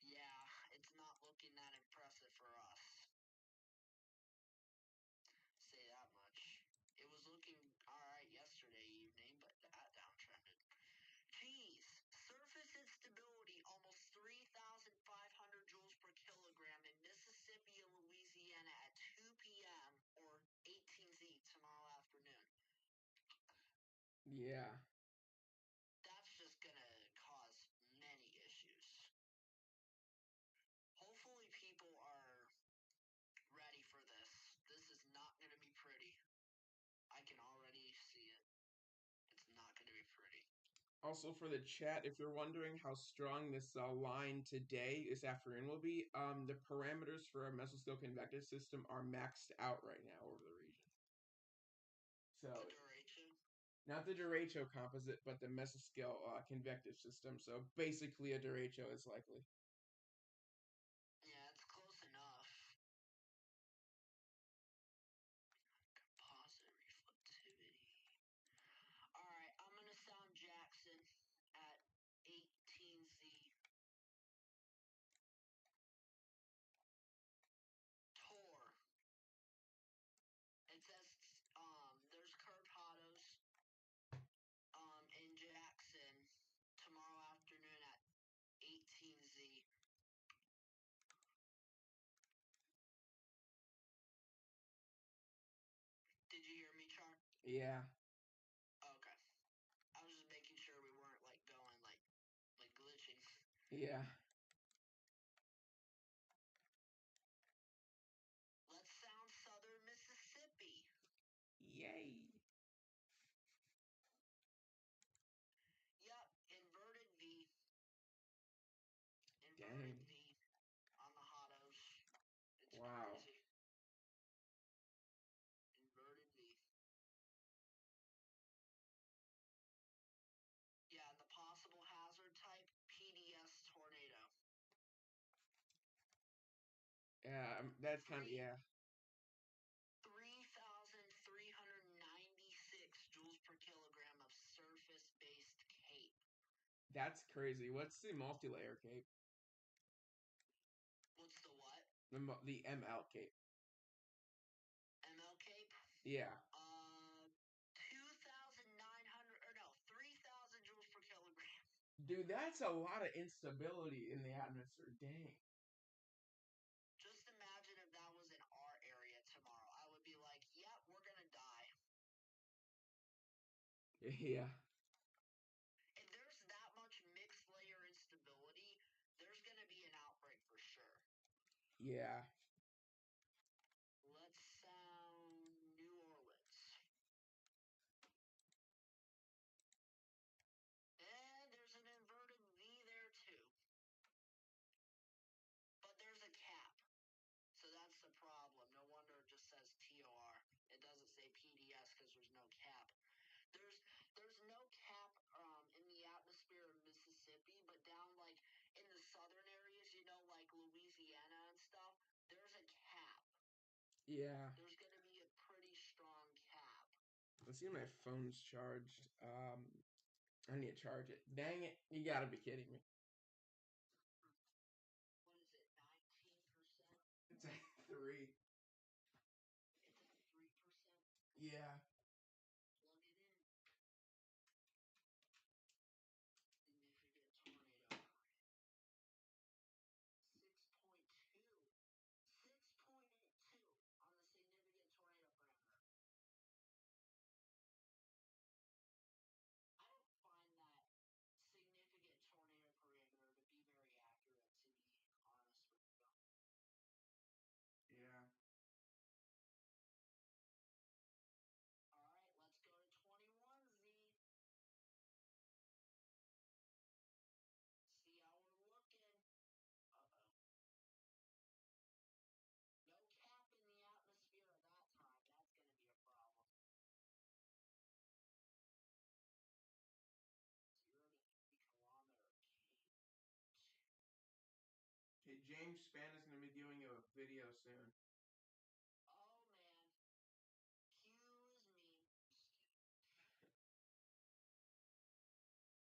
yeah, it's not looking that impressive for us. Say that much. It was looking alright yesterday evening, but that downtrended. Geez, surface instability almost 3,500 joules per kilogram in Mississippi and Louisiana. Yeah. That's just gonna cause many issues. Hopefully, people are ready for this. This is not gonna be pretty. I can already see it. It's not gonna be pretty. Also for the chat, if you're wondering how strong this line today, this afternoon will be, the parameters for a mesoscale convective system are maxed out right now over the region. The So duration? not the derecho composite, but the mesoscale convective system. So basically, a derecho is likely. Yeah, it's close enough. Composite reflectivity. Alright, I'm gonna sound Jackson at 18Z. Tor. It says there's Carpados in Jackson tomorrow afternoon at 18Z. Did you hear me, Char? Yeah. Okay. I was just making sure we weren't like going like glitching. Yeah. Let's sound Southern Mississippi. Yay. Yep, inverted V. Inverted Dang. V on the Hottos. It's Wow. crazy. Inverted V. Yeah, the possible hazard type, PDS tornado. Yeah, that's kind of, Three yeah. 3,396 joules per kilogram of surface-based cape. That's crazy. What's the multi-layer cape? What's the what? The ML cape. ML cape? Yeah. 2,900, or no, 3,000 joules per kilogram. Dude, that's a lot of instability in the atmosphere. Dang. Just imagine if that was in our area tomorrow. I would be like, yep, we're gonna die. Yeah. If there's that much mixed layer instability, there's gonna be an outbreak for sure. Yeah. Let's sound New Orleans. And there's an inverted V there too. But there's a cap. So that's the problem. No wonder it just says TOR. It doesn't say PDS because there's no cap. There's no cap in the atmosphere of Mississippi, but down like in the southern areas, like Louisiana and stuff, there's a cap. Yeah. There's gonna be a pretty strong cap. Let's see if my phone's charged. I need to charge it. Dang it. You gotta be kidding me. What is it, 19%? It's at 3. It's at 3%. Yeah. Plug it in. Significant tornado. 6.2. 6.2 on the significant tornado parameter. I don't find that significant tornado parameter to be very accurate, to be honest with you. Yeah. All right, let's go to 21Z. See how we're looking. Uh-oh. No cap in the atmosphere at that time. That's going to be a problem. 0 to 3 kilometer cape. Okay, James Spann is going to be doing a video soon. Oh, man.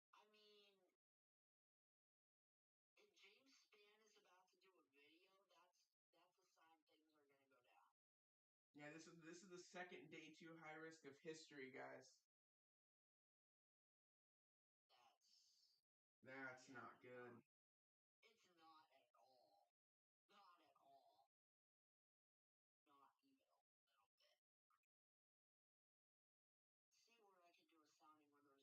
Excuse me. I mean, if James Spann is about to do a video, that's a sign things are going to go down. Yeah, this is the second day 2 high risk of history, guys. That's not good. It's not at all. Not at all. Not even a little bit. See where I can do a sounding where there's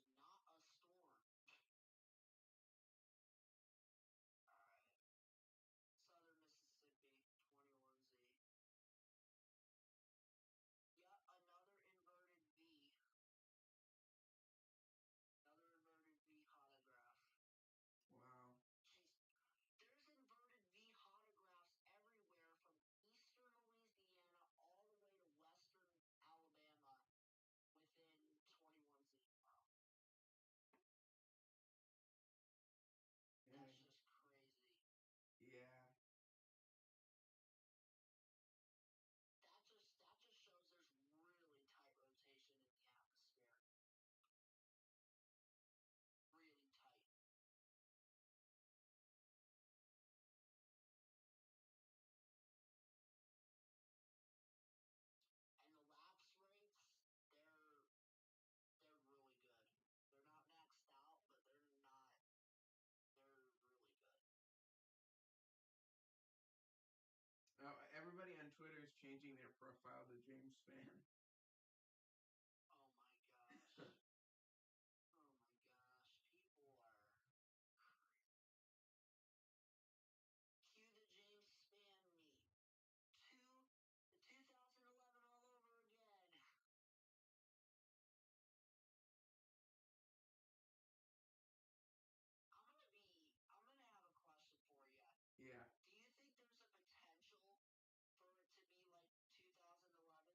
Twitter is changing their profile to James Spann. Oh my gosh. Oh my gosh. People are. Cue the James Spann meme. The 2011 all over again. I'm gonna have a question for you. Yeah. Do you think there's a potential for it to be like 2011?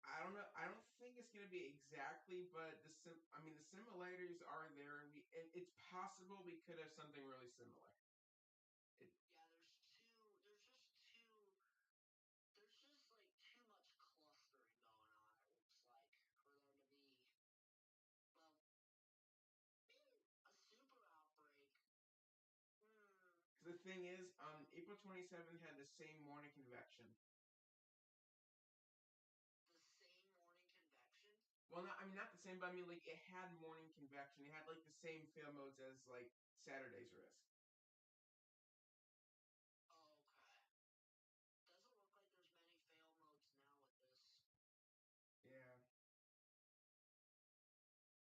I don't know. I don't think it's gonna be exactly, but I mean, the similarities are there, and it's possible we could have something really similar. Yeah, there's just like too much clustering going on. It looks like for there to be, well, maybe a super outbreak. Because the thing is, April 27th had the same morning convection. The same morning convection? Well, not I mean not the same, but I mean like it had morning convection. It had like the same fail modes as like Saturday's risk. Oh, okay. Doesn't look like there's many fail modes now with this. Yeah. Let's move this to the evening and see.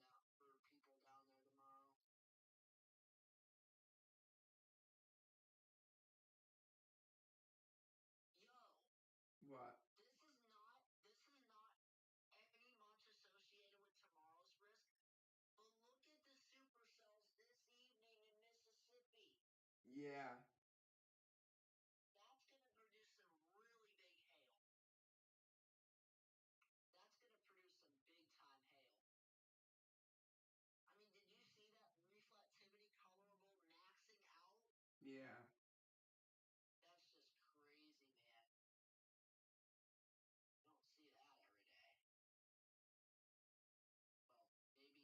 I am so concerned for them now, for people down there tomorrow. Yo, What? this is not any much associated with tomorrow's risk, but look at the supercells this evening in Mississippi. Yeah. That's gonna produce some really big hail. That's gonna produce some big time hail. I mean, did you see that reflectivity colorable maxing out? Yeah. That's just crazy, man. You don't see that every day. Well, maybe in Florida thunderstorms, but I'm just kidding.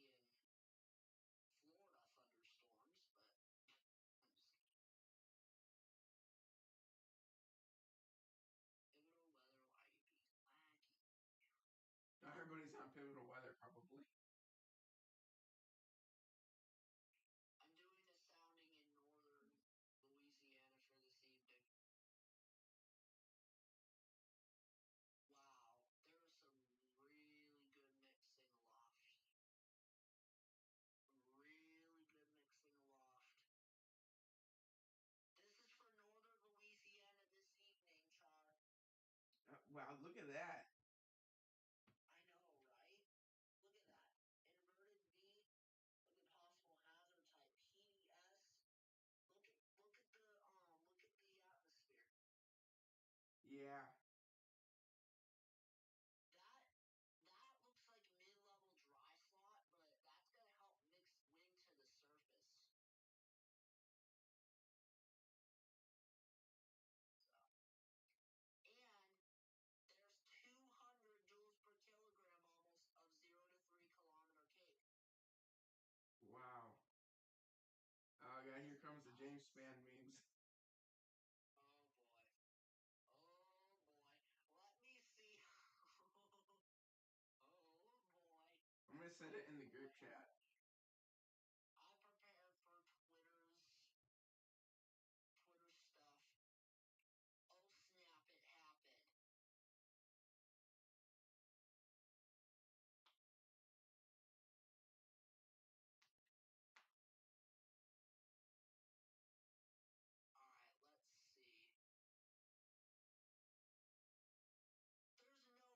Pivotal weather, why you be laggy? Not everybody's on pivotal weather, probably. I'm doing a sounding in northern Louisiana for this evening. Wow, there was some really good mixing aloft. Really good mixing aloft. This is for northern Louisiana this evening, Char. Wow, look at that. I know, right? Look at that. Inverted V. Look at possible hazard type PDS. Look at the atmosphere. Yeah. That looks like mid-level dry slot, but that's gonna help mix wind to the surface. So, and there's 200 joules per kilogram almost of 0 to 3 kilometer cape. Wow. Oh yeah, here comes the James Spann memes. Oh boy. Oh boy. Let me see. Oh boy. I'm gonna send it in the group chat. I prepared for Twitter stuff. Oh snap! It happened. All right. Let's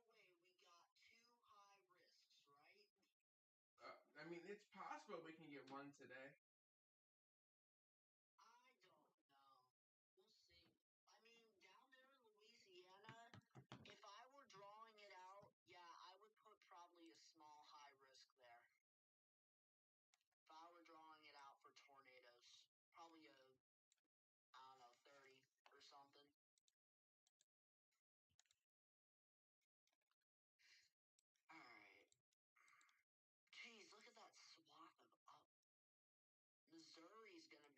see. There's no way we got two high risks, right? I mean, it's possible we can get one today. I don't know. We'll see. I mean, down there in Louisiana, if I were drawing it out, yeah, I would put probably a small high risk there. If I were drawing it out for tornadoes, probably I don't know, 30 or something. All right. Jeez, look at that swath of up. Missouri's gonna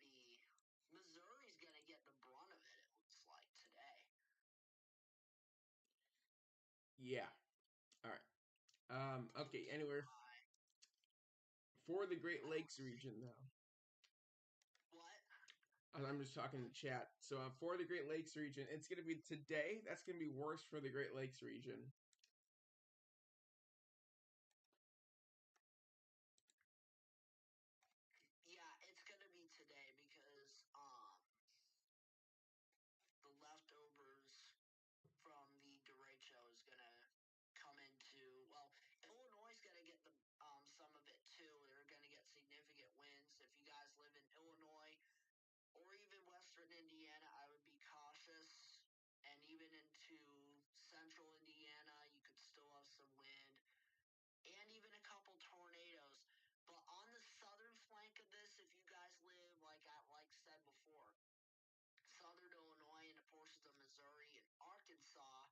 get the brunt of it. It looks like today. Yeah. All right. Okay. Anywhere For the Great Lakes region, though. What? I'm just talking in chat. So for the Great Lakes region, it's going to be today. That's going to be worse for the Great Lakes region. Yeah, it's gonna be today because the leftovers from the derecho is gonna come into, well, Illinois is gonna get the some of it too. They're gonna get significant wins. If you guys live in Illinois or even Western Indiana, I would be cautious. And even into Central Indiana, you could still have some wind and even a couple tornadoes. But on the southern flank of this, if you guys live like said before, southern Illinois and the portions of Missouri and Arkansas,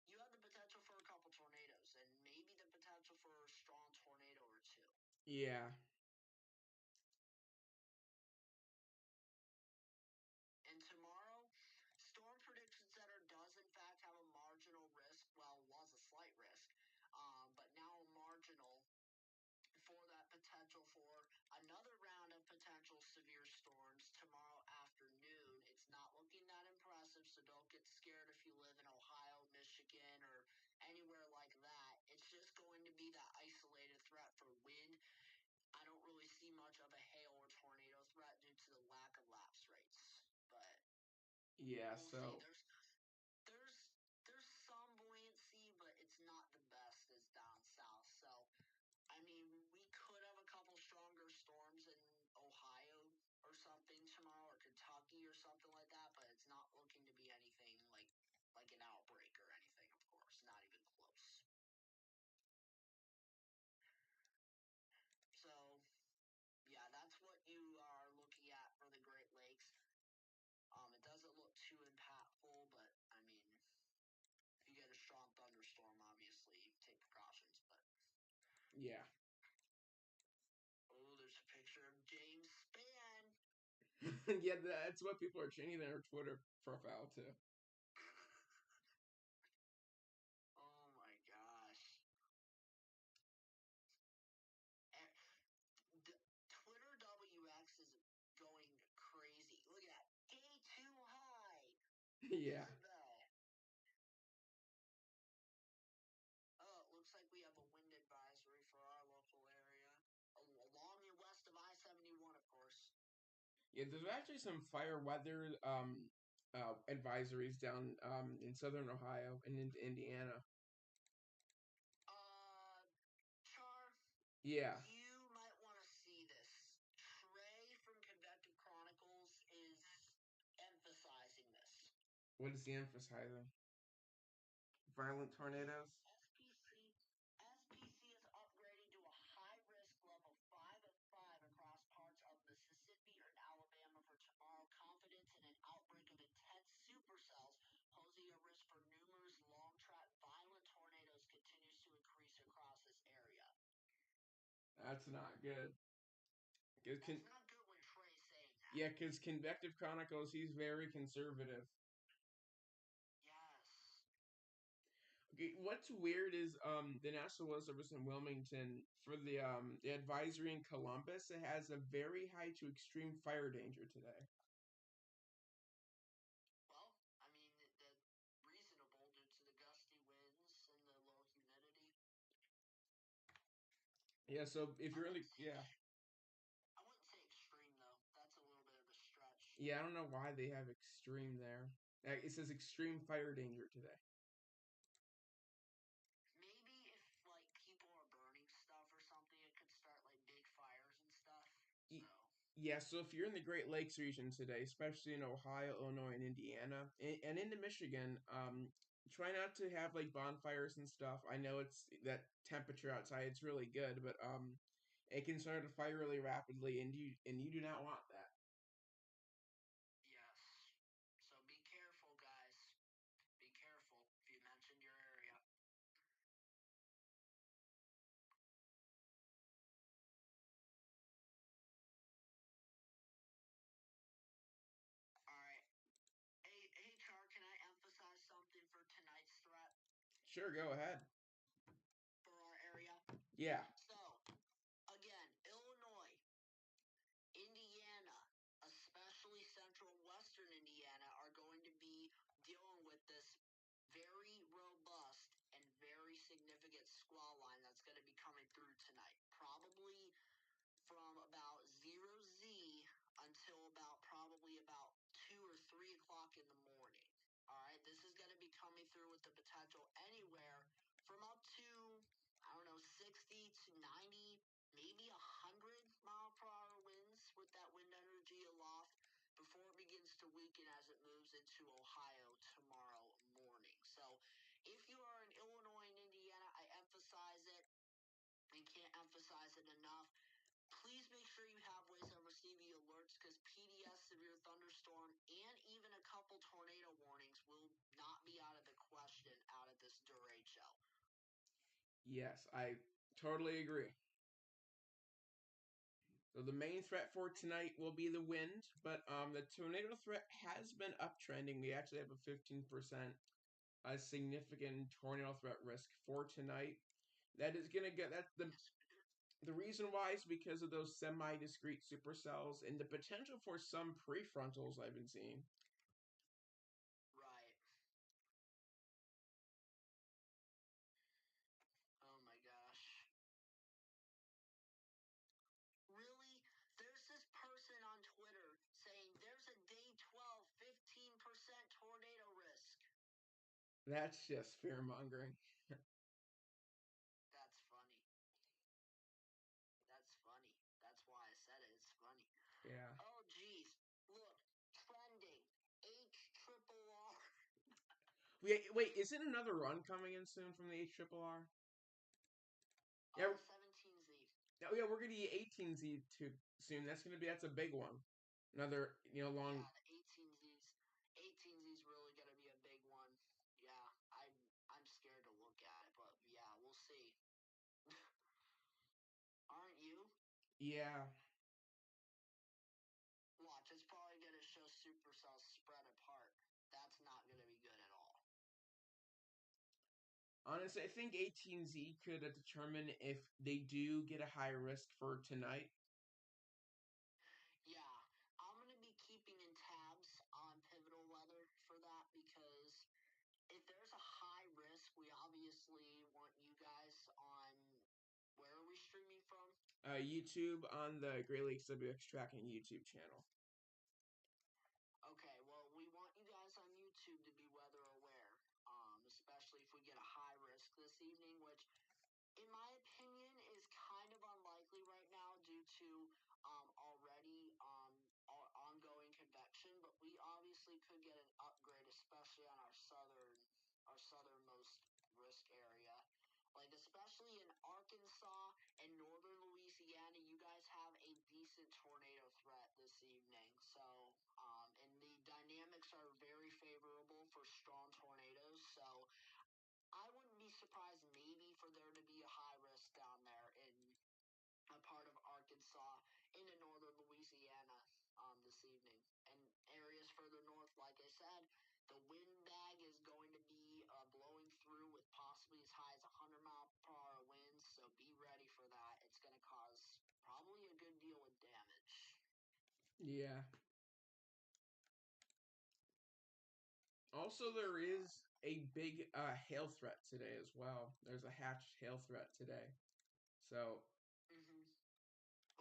you have the potential for a couple tornadoes and maybe the potential for a strong tornado or two. Yeah. And tomorrow, Storm Prediction Center does in fact have a marginal risk. Well, was a slight risk, but now marginal for that potential for another round of potential severe storms tomorrow afternoon. It's not looking that impressive, so don't get scared if you live in Ohio, Michigan, or anywhere like that. It's just going to be that isolated threat for wind. I don't really see much of a hail or tornado threat due to the lack of lapse rates, but Yeah, we'll see. so There's some buoyancy, but it's not the best as down south. So I mean, we could have a couple stronger storms in Ohio or something tomorrow, or Kentucky or something like that, but it's not looking to be anything like an outbreak or anything, of course. Not even close. So, yeah, that's what you are looking at for the Great Lakes. It doesn't look too impactful, but, I mean, if you get a strong thunderstorm, obviously, take precautions, but... yeah. Oh, there's a picture of James Spann. Yeah, that's what people are changing their Twitter profile to. Oh my gosh. Twitter WX is going crazy. Look at that. Day too high. Yeah. Isabel. Oh, it looks like we have a wind advisory for our local area. Along and west of I-71, of course. Yeah, there's actually some fire weather advisories down in southern Ohio and into Indiana. Char, Yeah. you might want to see this. Trey from Convective Chronicles is emphasizing this. What is he emphasizing? Violent tornadoes? SPC is upgrading to a high-risk level 5 of 5 across parts of Mississippi and Alabama for tomorrow. Confidence in an outbreak of intense supercells posing a risk for numerous long-track violent tornadoes continues to increase across this area. That's not good. That's not good when Trey's saying that. Yeah, because Convective Chronicles, he's very conservative. Yes. Okay, what's weird is the National Weather Service in Wilmington for the advisory in Columbus, it has a very high to extreme fire danger today. Well, I mean, that's reasonable due to the gusty winds and the low humidity. Yeah, so if you're in the I wouldn't say extreme though. That's a little bit of a stretch. yeah, I don't know why they have extreme there. It says extreme fire danger today. Maybe if like people are burning stuff or something, it could start like big fires and stuff. So Yeah, so if you're in the Great Lakes region today, especially in Ohio, Illinois, and Indiana, and into Michigan, try not to have like bonfires and stuff. I know it's that temperature outside, it's really good, but it can start to fire really rapidly, and you do not want that. yes. So be careful, guys. Be careful if you mentioned your area. All right. Hey, Char, can I emphasize something for tonight's threat Sure, go ahead. for our area? Yeah. So, again, Illinois western Indiana are going to be dealing with this very robust and very significant squall line that's going to be coming through tonight. Probably from about 0Z until probably about 2 or 3 o'clock in the morning. All right, this is going to be coming through with the potential anywhere from up to, I don't know, 60 to 90, maybe 100-mile-per-hour winds with that wind energy aloft before it begins to weaken as it moves into Ohio tomorrow morning. So if you are in Illinois and Indiana, I emphasize it and can't emphasize it enough. Please make sure you have ways of receiving alerts because PDS, severe thunderstorm, and even a couple tornado warnings will not be out of the question out of this derecho. Yes, I totally agree. So the main threat for tonight will be the wind, but the tornado threat has been uptrending. We actually have a 15% a significant tornado threat risk for tonight. That is gonna get the reason why is because of those semi-discrete supercells and the potential for some prefrontals I've been seeing. Right. Oh my gosh. Really? There's this person on Twitter saying there's a day 12, 15% tornado risk. That's just fear mongering. That's funny. That's funny. That's why I said it. It's funny. Yeah. Oh, geez. Look, trending. HRRR. Wait, isn't another run coming in soon from the HRRR? Yeah. 17Z. Oh yeah, we're gonna get 18Z too soon. That's a big one. Another long. Yeah, the 18Z's. 18Z's really gonna be a big one. Yeah, I'm scared to look at it, but yeah, we'll see. Aren't you? Yeah. Watch, it's probably gonna show supercells spread apart. That's not gonna be good at all. Honestly, I think 18Z could determine if they do get a high risk for tonight. Yeah, I'm gonna be keeping in tabs on pivotal weather for that because if there's a high risk, we obviously want you guys on. Where are we streaming from? YouTube on the Great Lakes WX Tracking YouTube channel. Okay, well, we want you guys on YouTube to be weather aware, especially if we get a high risk this evening, which in my opinion, is kind of unlikely right now due to already ongoing convection. But we obviously could get an upgrade, especially on our southernmost risk area. Like especially in Arkansas and northern Louisiana, you guys have a decent tornado threat this evening. So, and the dynamics are very favorable for strong tornadoes. So, I wouldn't be surprised maybe for there to be a high risk down there in a part of Arkansas into northern Louisiana this evening. And areas further north, like I said, the wind bag is going to be blowing through with possibly as high as 100-mile-per-hour winds. So be ready for that. It's going to cause probably a good deal of damage. Yeah. Also, there is a big hail threat today as well. There's a hatched hail threat today. So,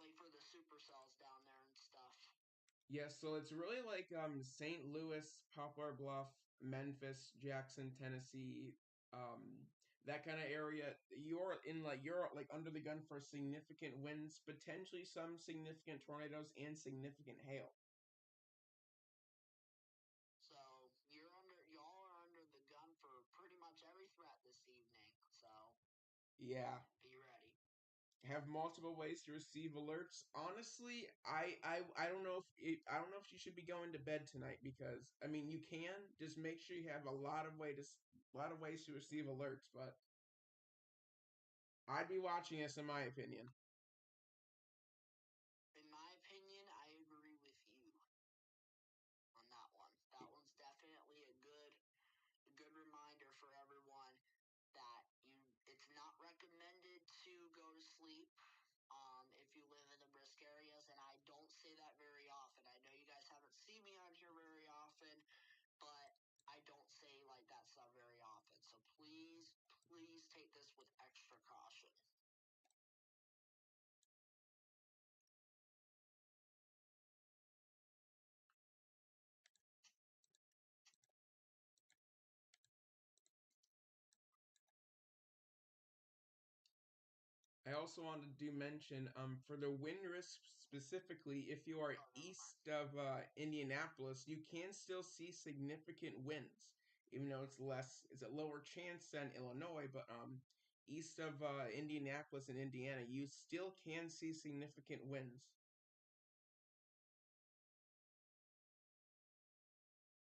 like for the supercells down there and stuff. yes, so it's really like St. Louis, Poplar Bluff, Memphis, Jackson, Tennessee, um that kind of area. You're like under the gun for significant winds, potentially some significant tornadoes and significant hail. So y'all are under the gun for pretty much every threat this evening. So Yeah. be ready. Have multiple ways to receive alerts. Honestly, I don't know I don't know if you should be going to bed tonight because I mean you can just make sure you have a lot of ways to receive alerts, but I'd be watching this in my opinion. In my opinion, I agree with you on that one. That one's definitely a good reminder for everyone that it's not recommended to go to sleep if you live in the risk areas, and I don't say that very often. I know you guys haven't seen me on here very like that stuff very often. So please, please take this with extra caution. I also wanted to mention, for the wind risk specifically, if you are Oh, never mind. east of Indianapolis, you can still see significant winds, even though it's a lower chance than Illinois. But east of Indianapolis and Indiana, you still can see significant winds.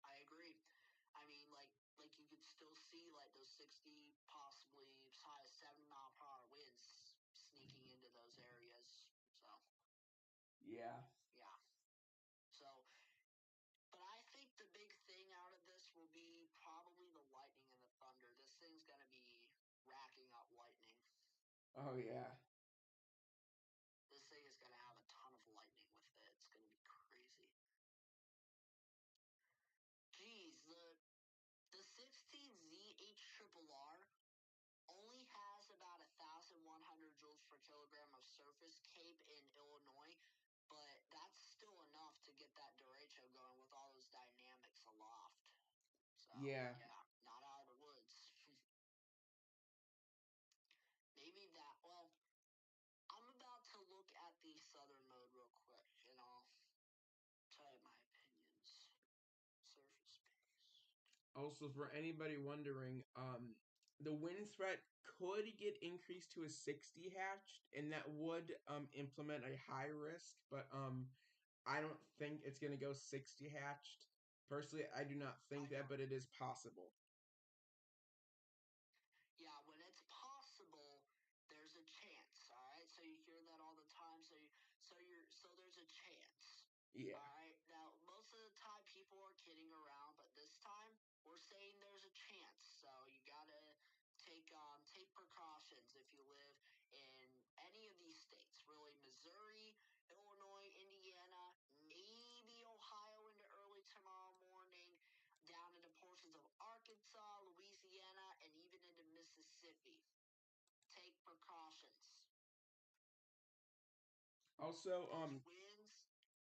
I agree. I mean, like you could still see like those 60, possibly as high as 70-mile-per-hour winds sneaking into those areas. So Yeah. yeah. So, but I think the big thing out of this will be probably the lightning and the thunder. This thing's gonna be racking up lightning. Oh yeah. This thing is gonna have a ton of lightning with it. It's gonna be crazy. Geez, the 16Z only has about 1,100 joules per kilogram of surface cape in Illinois, but that's still enough to get that derecho going with all those dynamics aloft. So, Yeah. yeah, not out of the woods. Maybe that, well, I'm about to look at the southern mode real quick, and I'll tell you my opinions. Surface base. Also, for anybody wondering, the wind threat could get increased to a 60 hatched, and that would implement a high risk, but I don't think it's gonna go 60 hatched. Personally, I do not think I that, don't. but it is possible. Yeah, when it's possible, there's a chance. All right, so you hear that all the time. So there's a chance. Yeah. All right. Now, most of the time, people are kidding around, but this time we're saying there's a chance. So you gotta take precautions if you live in any of these states. Really, Missouri, Illinois, Indiana, maybe Ohio into early tomorrow morning, down into portions of Arkansas, Louisiana, and even into Mississippi. Take precautions. Also, Those winds,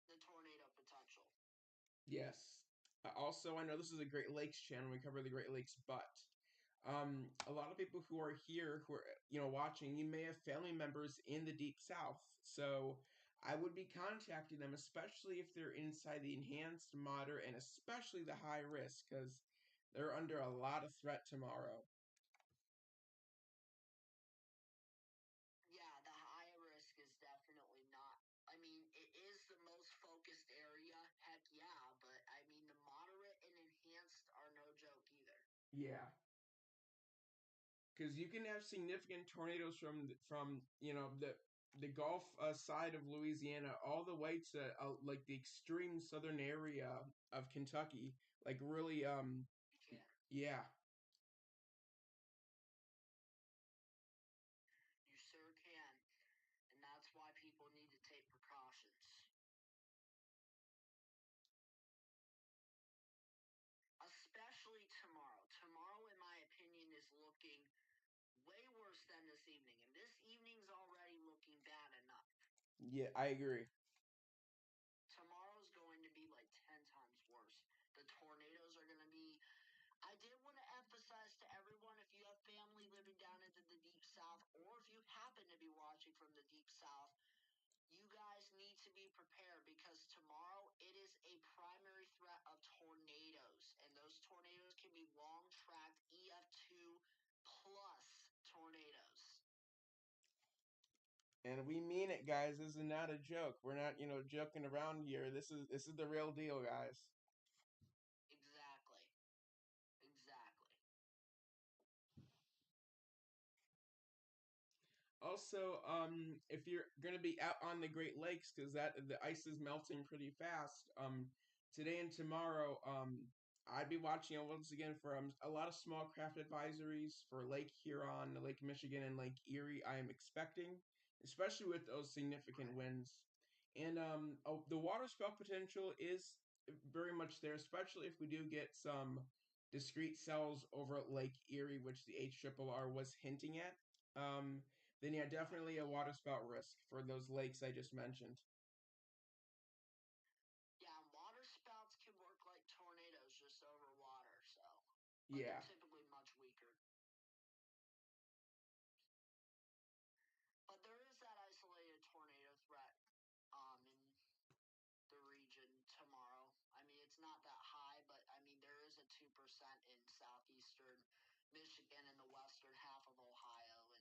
the tornado potential. yes. Also, I know this is a Great Lakes channel. We cover the Great Lakes, but a lot of people who are here, who are watching, you may have family members in the Deep South. So I would be contacting them, especially if they're inside the enhanced, moderate, and especially the high risk, because they're under a lot of threat tomorrow. Yeah, the high risk is definitely not. I mean, it is the most focused area. Heck yeah, but I mean, the moderate and enhanced are no joke either. Yeah. Because you can have significant tornadoes from the Gulf side of Louisiana all the way to like the extreme southern area of Kentucky. Like really, You can. yeah. You sure can. And that's why people need to take precautions. Especially tomorrow. Tomorrow, in my opinion, is looking way worse than this evening. And this evening's already looking bad enough. Yeah, I agree. Tomorrow's going to be like 10 times worse. The tornadoes are going to be. I did want to emphasize to everyone, if you have family living down into the Deep South, or if you happen to be watching from the Deep South, you guys need to be prepared because tomorrow it is a primary threat of tornadoes. And those tornadoes can be long tracked EF2 plus tornadoes. And we mean it, guys. This is not a joke. We're not, joking around here. This is the real deal, guys. Exactly. Exactly. Also, if you're gonna be out on the Great Lakes, because that the ice is melting pretty fast, today and tomorrow, I'd be watching once again for a lot of small craft advisories for Lake Huron, Lake Michigan, and Lake Erie. I am expecting, especially with those significant winds, and the water spout potential is very much there, especially if we do get some discrete cells over Lake Erie, which the HRRR was hinting at, um, then yeah, definitely a Right. waterspout risk for those lakes I just mentioned. Yeah, water spouts can work like tornadoes just over water, so but they're Yeah. typically much weaker. But there is that isolated tornado threat in the region tomorrow. I mean, it's not that high, but I mean, there is a 2% in southeastern Michigan and the western half of Ohio and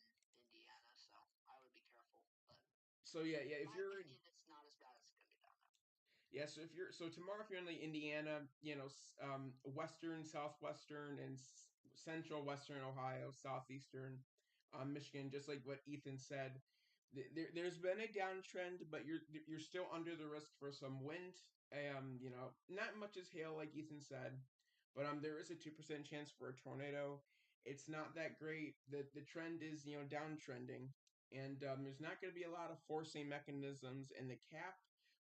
Indiana, so I would be careful. But So yeah, in if my you're opinion, it's not as bad as it's going to be done. yeah, so if you're so tomorrow, if you're in the Indiana, western, southwestern, and central western Ohio, southeastern, Michigan, just like what Ethan said, there's been a downtrend, but you're still under the risk for some wind. Not much as hail, like Ethan said, but there is a 2% chance for a tornado. It's not that great. The trend is downtrending, and there's not going to be a lot of forcing mechanisms in the cap,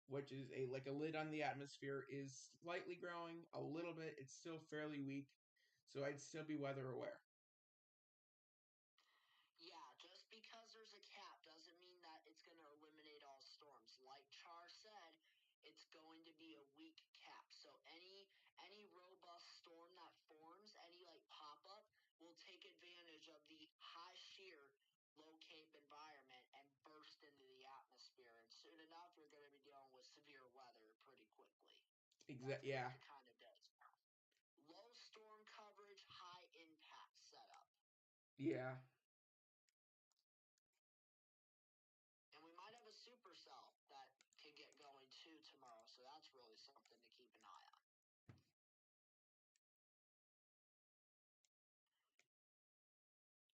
which is a like a lid on the atmosphere, is slightly growing a little bit. It's still fairly weak, so I'd still be weather aware. Yeah, just because there's a cap doesn't mean that it's going to eliminate all storms. Like Char said, it's going to be a weak cap. So any robust storm that forms, any like pop up, will take advantage of the high shear, low cape environment and burst into the atmosphere. And soon enough, you're going to be dealing with severe weather pretty quickly. That's what Yeah, it kind of does. Low storm coverage, high impact setup. yeah. And we might have a supercell that could get going too tomorrow. So that's really something to keep an eye on.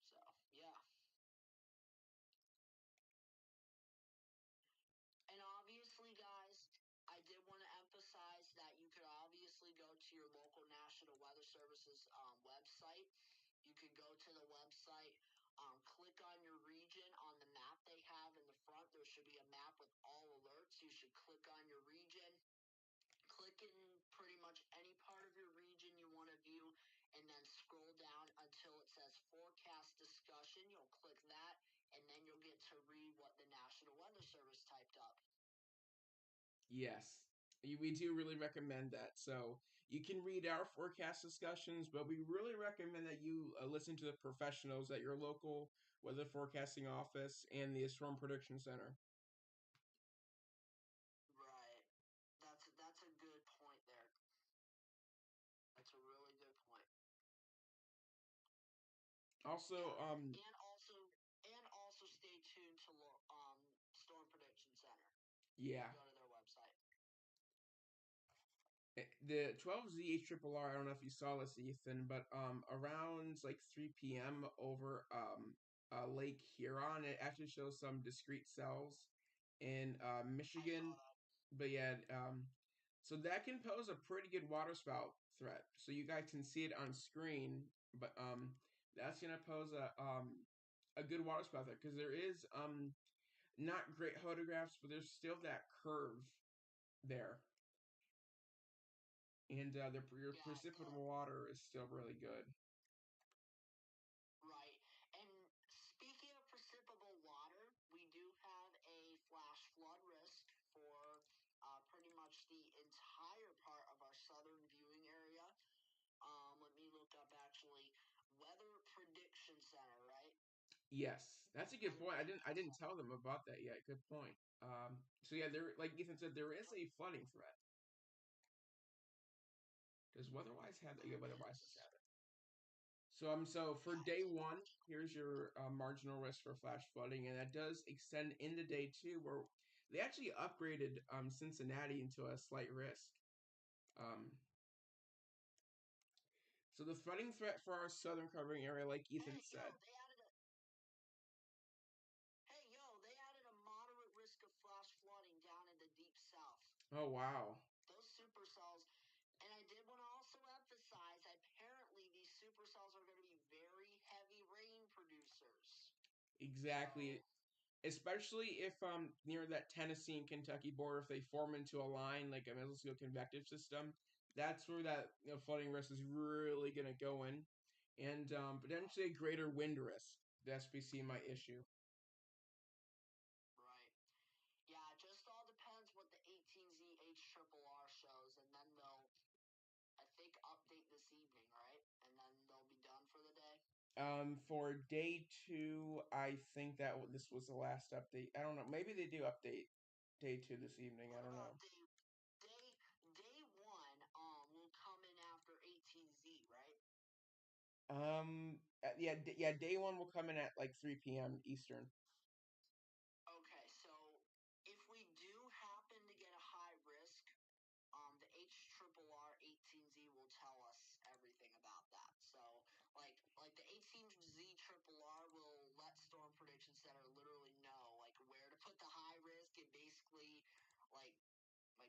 So, yeah. And obviously, guys, I did want to emphasize that you could obviously go to your local National Weather Service's website. You could go to the website, click on your region on the map they have in the front. There should be a map with all alerts. You should click on your region, click in pretty much any part of your region you want to view, and then scroll down until it says forecast discussion. You'll click that, and then you'll get to read what the National Weather Service typed up. Yes, we do really recommend that. So you can read our forecast discussions, but we really recommend that you listen to the professionals at your local weather forecasting office and the Storm Prediction Center. Right. That's a good point there. That's a really good point. Also, Yeah, and also stay tuned to Storm Prediction Center. You yeah, can go to their website. the 12Z HRRR, I don't know if you saw this, Ethan, but around like 3 p.m. over Lake Huron, it actually shows some discrete cells in I saw Michigan. that. But yeah, so that can pose a pretty good waterspout threat. So you guys can see it on screen, but that's gonna pose a good waterspout threat because there is not great photographs, but there's still that curve there, and your Yeah, precipitable water is still really good. right. And speaking of precipitable water, we do have a flash flood risk for pretty much the entire part of our southern viewing area. Let me look up actually Weather Prediction Center, right? Yes, that's a good Weather point. I Prediction didn't Center. tell them about that yet. Good point. So yeah, there, like Ethan said, there is a flooding threat. Does Weatherwise have that? Yeah, There Weatherwise does is. have it. So for Yeah, day it's one, here's your marginal risk for flash flooding, and that does extend into day two, where they actually upgraded Cincinnati into a slight risk. Um, so the flooding threat for our southern covering area, like Ethan hey yo, said. they added a moderate risk of flash flooding down in the deep south. Oh wow, Those supercells. And I did want to also emphasize apparently these supercells are going to be very heavy rain producers. exactly. So, Especially if near that Tennessee and Kentucky border, if they form into a line like a mesoconvective system, that's where that flooding risk is really going to go in, and potentially a greater wind risk. The SPC might issue. Right. Yeah, it just all depends what the 18ZH shows, and then they'll, I think, update this evening, right? And then they'll be done for the day. For day 2, I think that this was the last update. I don't know. Maybe they do update day 2 this evening. I What don't about know. day one? Will come in after 18Z, right? Yeah, day 1 will come in at like 3 p.m. Eastern. Okay, so if we do happen to get a high risk, the HRRR 18Z will tell us everything about that. So, like the 18Z triple R will let Storm Prediction Center literally know like where to put the high risk and basically like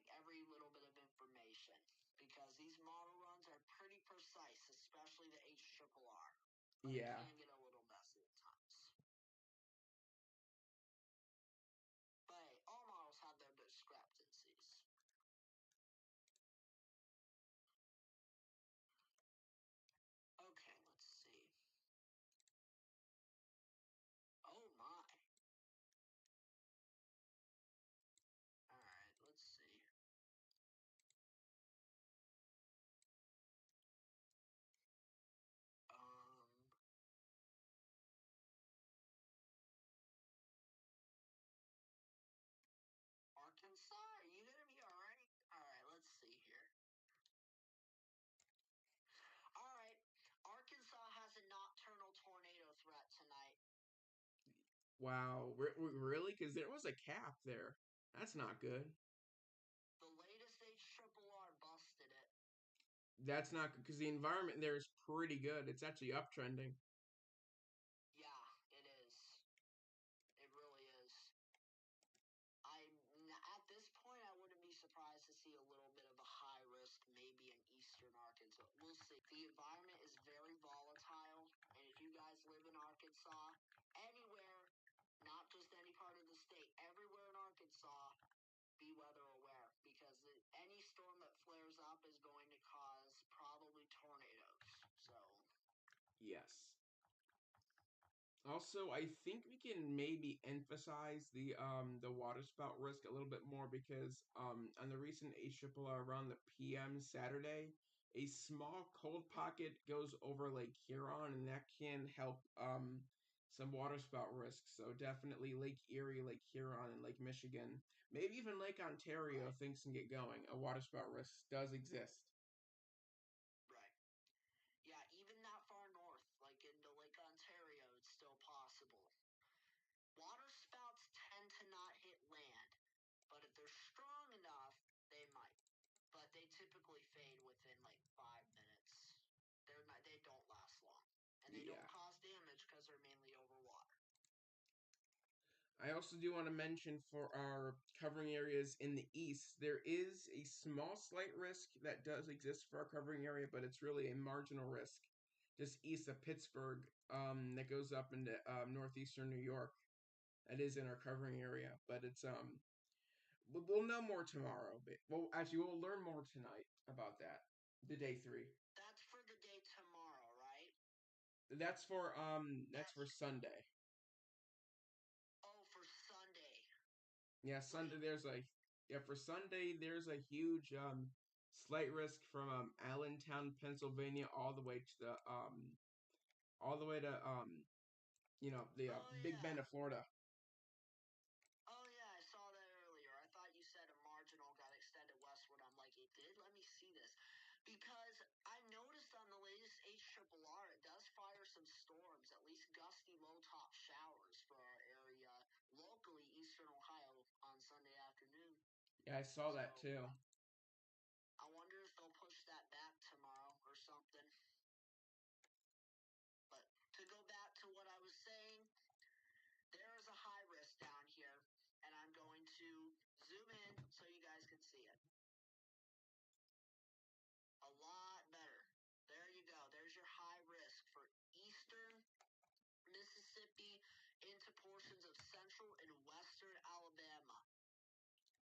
every little bit of information because these model runs are pretty precise, especially the HRRR, but it Yeah. can get a little messy at times. But hey, all models have their discrepancies. Okay, let's see. Oh my. Alright, let's see. Um, Arkansas, are you gonna be alright? Alright, let's see here. Alright, Arkansas has a nocturnal tornado threat tonight. Wow. Really? Because there was a cap there. That's not good. The latest HRRR busted it. That's not good because the environment there is pretty good. It's actually uptrending. Yeah, it is. It really is. At this point, I wouldn't be surprised to see a little bit of a high risk, maybe in eastern Arkansas. We'll see. The environment is very volatile, and if you guys live in Arkansas, anywhere, not just any part of the state, everywhere in Arkansas, be weather aware because any storm that flares up is going to cause probably tornadoes. So, Yes. Also, I think we can maybe emphasize the waterspout risk a little bit more because on the recent HRRR around the PM Saturday, a small cold pocket goes over Lake Huron and that can help some waterspout risks. So definitely Lake Erie, Lake Huron, and Lake Michigan, maybe even Lake Ontario, right, if things can get going. A waterspout risk does exist. right. Yeah, even that far north, like into Lake Ontario, it's still possible. Water spouts tend to not hit land, but if they're strong enough, they might. But they typically fade within like 5 minutes. They're not. They don't last long, and they don't Yeah. cause damage because they're mainly over water. I also do want to mention for our covering areas in the east, there is a small slight risk that does exist for our covering area, but it's really a marginal risk just east of Pittsburgh that goes up into northeastern New York. That is in our covering area, but it's we'll know more tomorrow. But well, actually, we'll learn more tonight about that. The day 3. That's for the day tomorrow, right? That's for That's Sunday. oh for Sunday. Yeah, Wait, for Sunday there's a huge slight risk from Allentown, Pennsylvania, all the way to the oh Big yeah. Bend of Florida. Oh yeah, I saw that earlier. I thought you said a marginal got extended westward. I'm like, it did? Let me see this. Because I noticed on the latest HRRR, it does fire some storms, at least gusty low top showers for our area, locally eastern Ohio on Sunday afternoon. Yeah, I saw that So too. I wonder if they'll push that back tomorrow or something. But to go back to what I was saying, there is a high risk down here, and I'm going to zoom in so you guys can see it. A lot better. There you go. There's your high risk for eastern Mississippi into portions of central and western Alabama.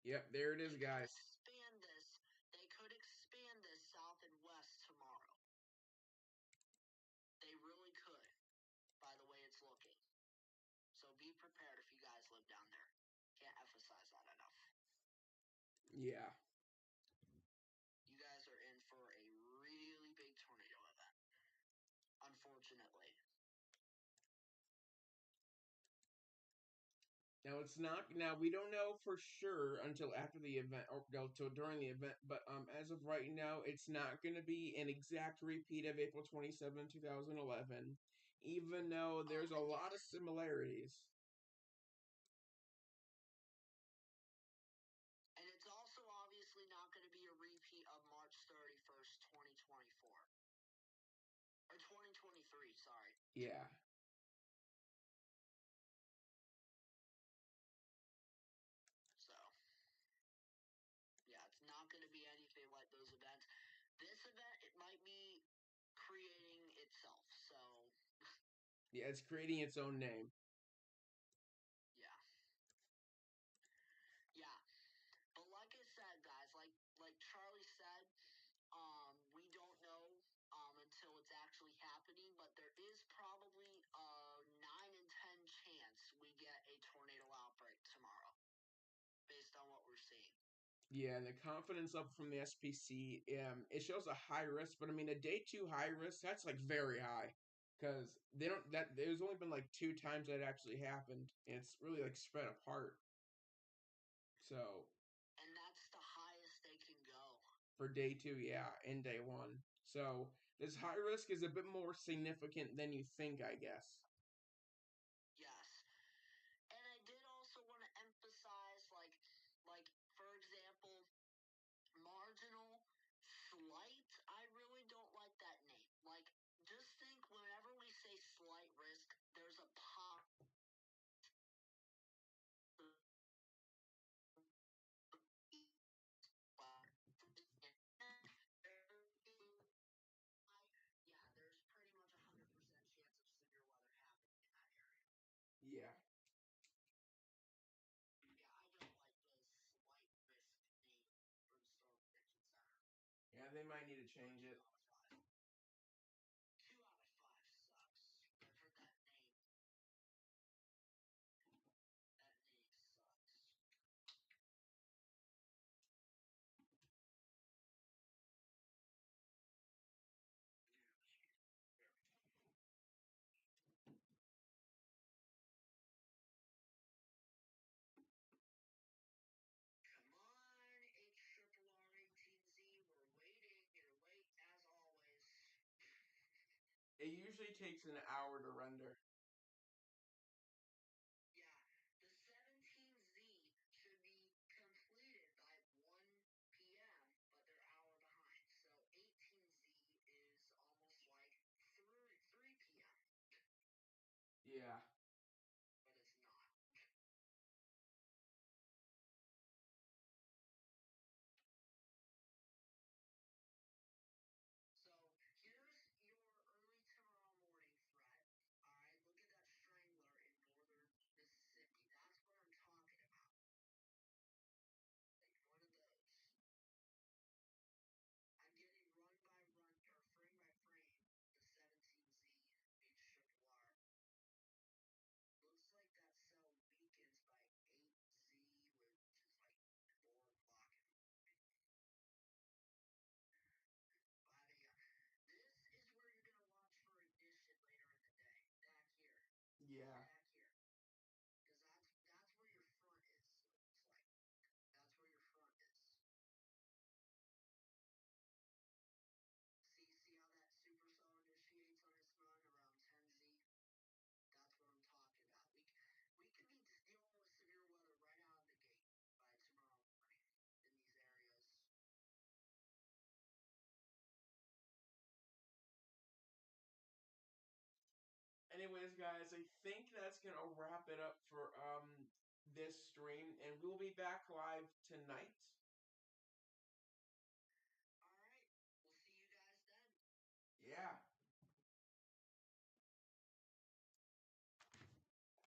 Yep, there it is, They could guys. expand this. They could expand this south unfortunately. Now it's not. Now we don't know for sure until after the event, or until during the event. But as of right now, it's not going to be an exact repeat of April 27, 2011, even though there's a lot of similarities. And it's also obviously not going to be a repeat of March 31st, 2024. Or 2023, sorry. Yeah. So, yeah, it's not going to be anything like those events. This event, it might be creating itself. So, Yeah, it's creating its own name. yeah. Yeah. But like I said, guys, like Charlie said, we don't know until it's actually happening, but there is probably a 9 in 10 chance we get a tornado outbreak tomorrow, based on what we're seeing. Yeah, and the confidence up from the SPC, it shows a high risk, but I mean a day two high risk, that's like very high. Because they don't that there's only been like two times that actually happened, and it's really like spread apart. So And that's the highest they can go. for day two, yeah, and day one. So this high risk is a bit more significant than you think, I guess. Yes. And I did also want to emphasize, like for example, marginal, slight. I really don't like that name. Like, just think whenever we say slight risk, there's a pop. Yeah, there's pretty much 100% chance of severe weather happening in that area. Yeah. Yeah, I don't like the slight risk name for the Storm Prediction Center. Yeah, they might need to change it. 2 out of 5 sucks. I've heard that name. That name sucks. Come on, HRR18Z. We're waiting. You're late as always. It usually takes an hour to render. Yeah, the 17Z should be completed by 1 p.m., but they're hour behind. So 18Z is almost like 3 p.m., Yeah. but it's not. So here's your early tomorrow morning threat. All right, look at that strangler in northern Mississippi. That's what I'm talking about. Like one of those. I'm getting run by run or frame by frame the 17Z HRR. Looks like that cell weakens by 8Z, which is like 4 o'clock in the morning. But yeah, this is where you're gonna watch for ignition later in the day. Back here. Yeah. Back here. Because that's where your front is. So it's like that's where your front is. See how that supercell initiates on its run around 10Z? That's what I'm talking about. We could be dealing with severe weather right out of the gate by tomorrow morning in these areas. Anyways, guys, I think that's gonna wrap it up for this stream, and we'll be back live tonight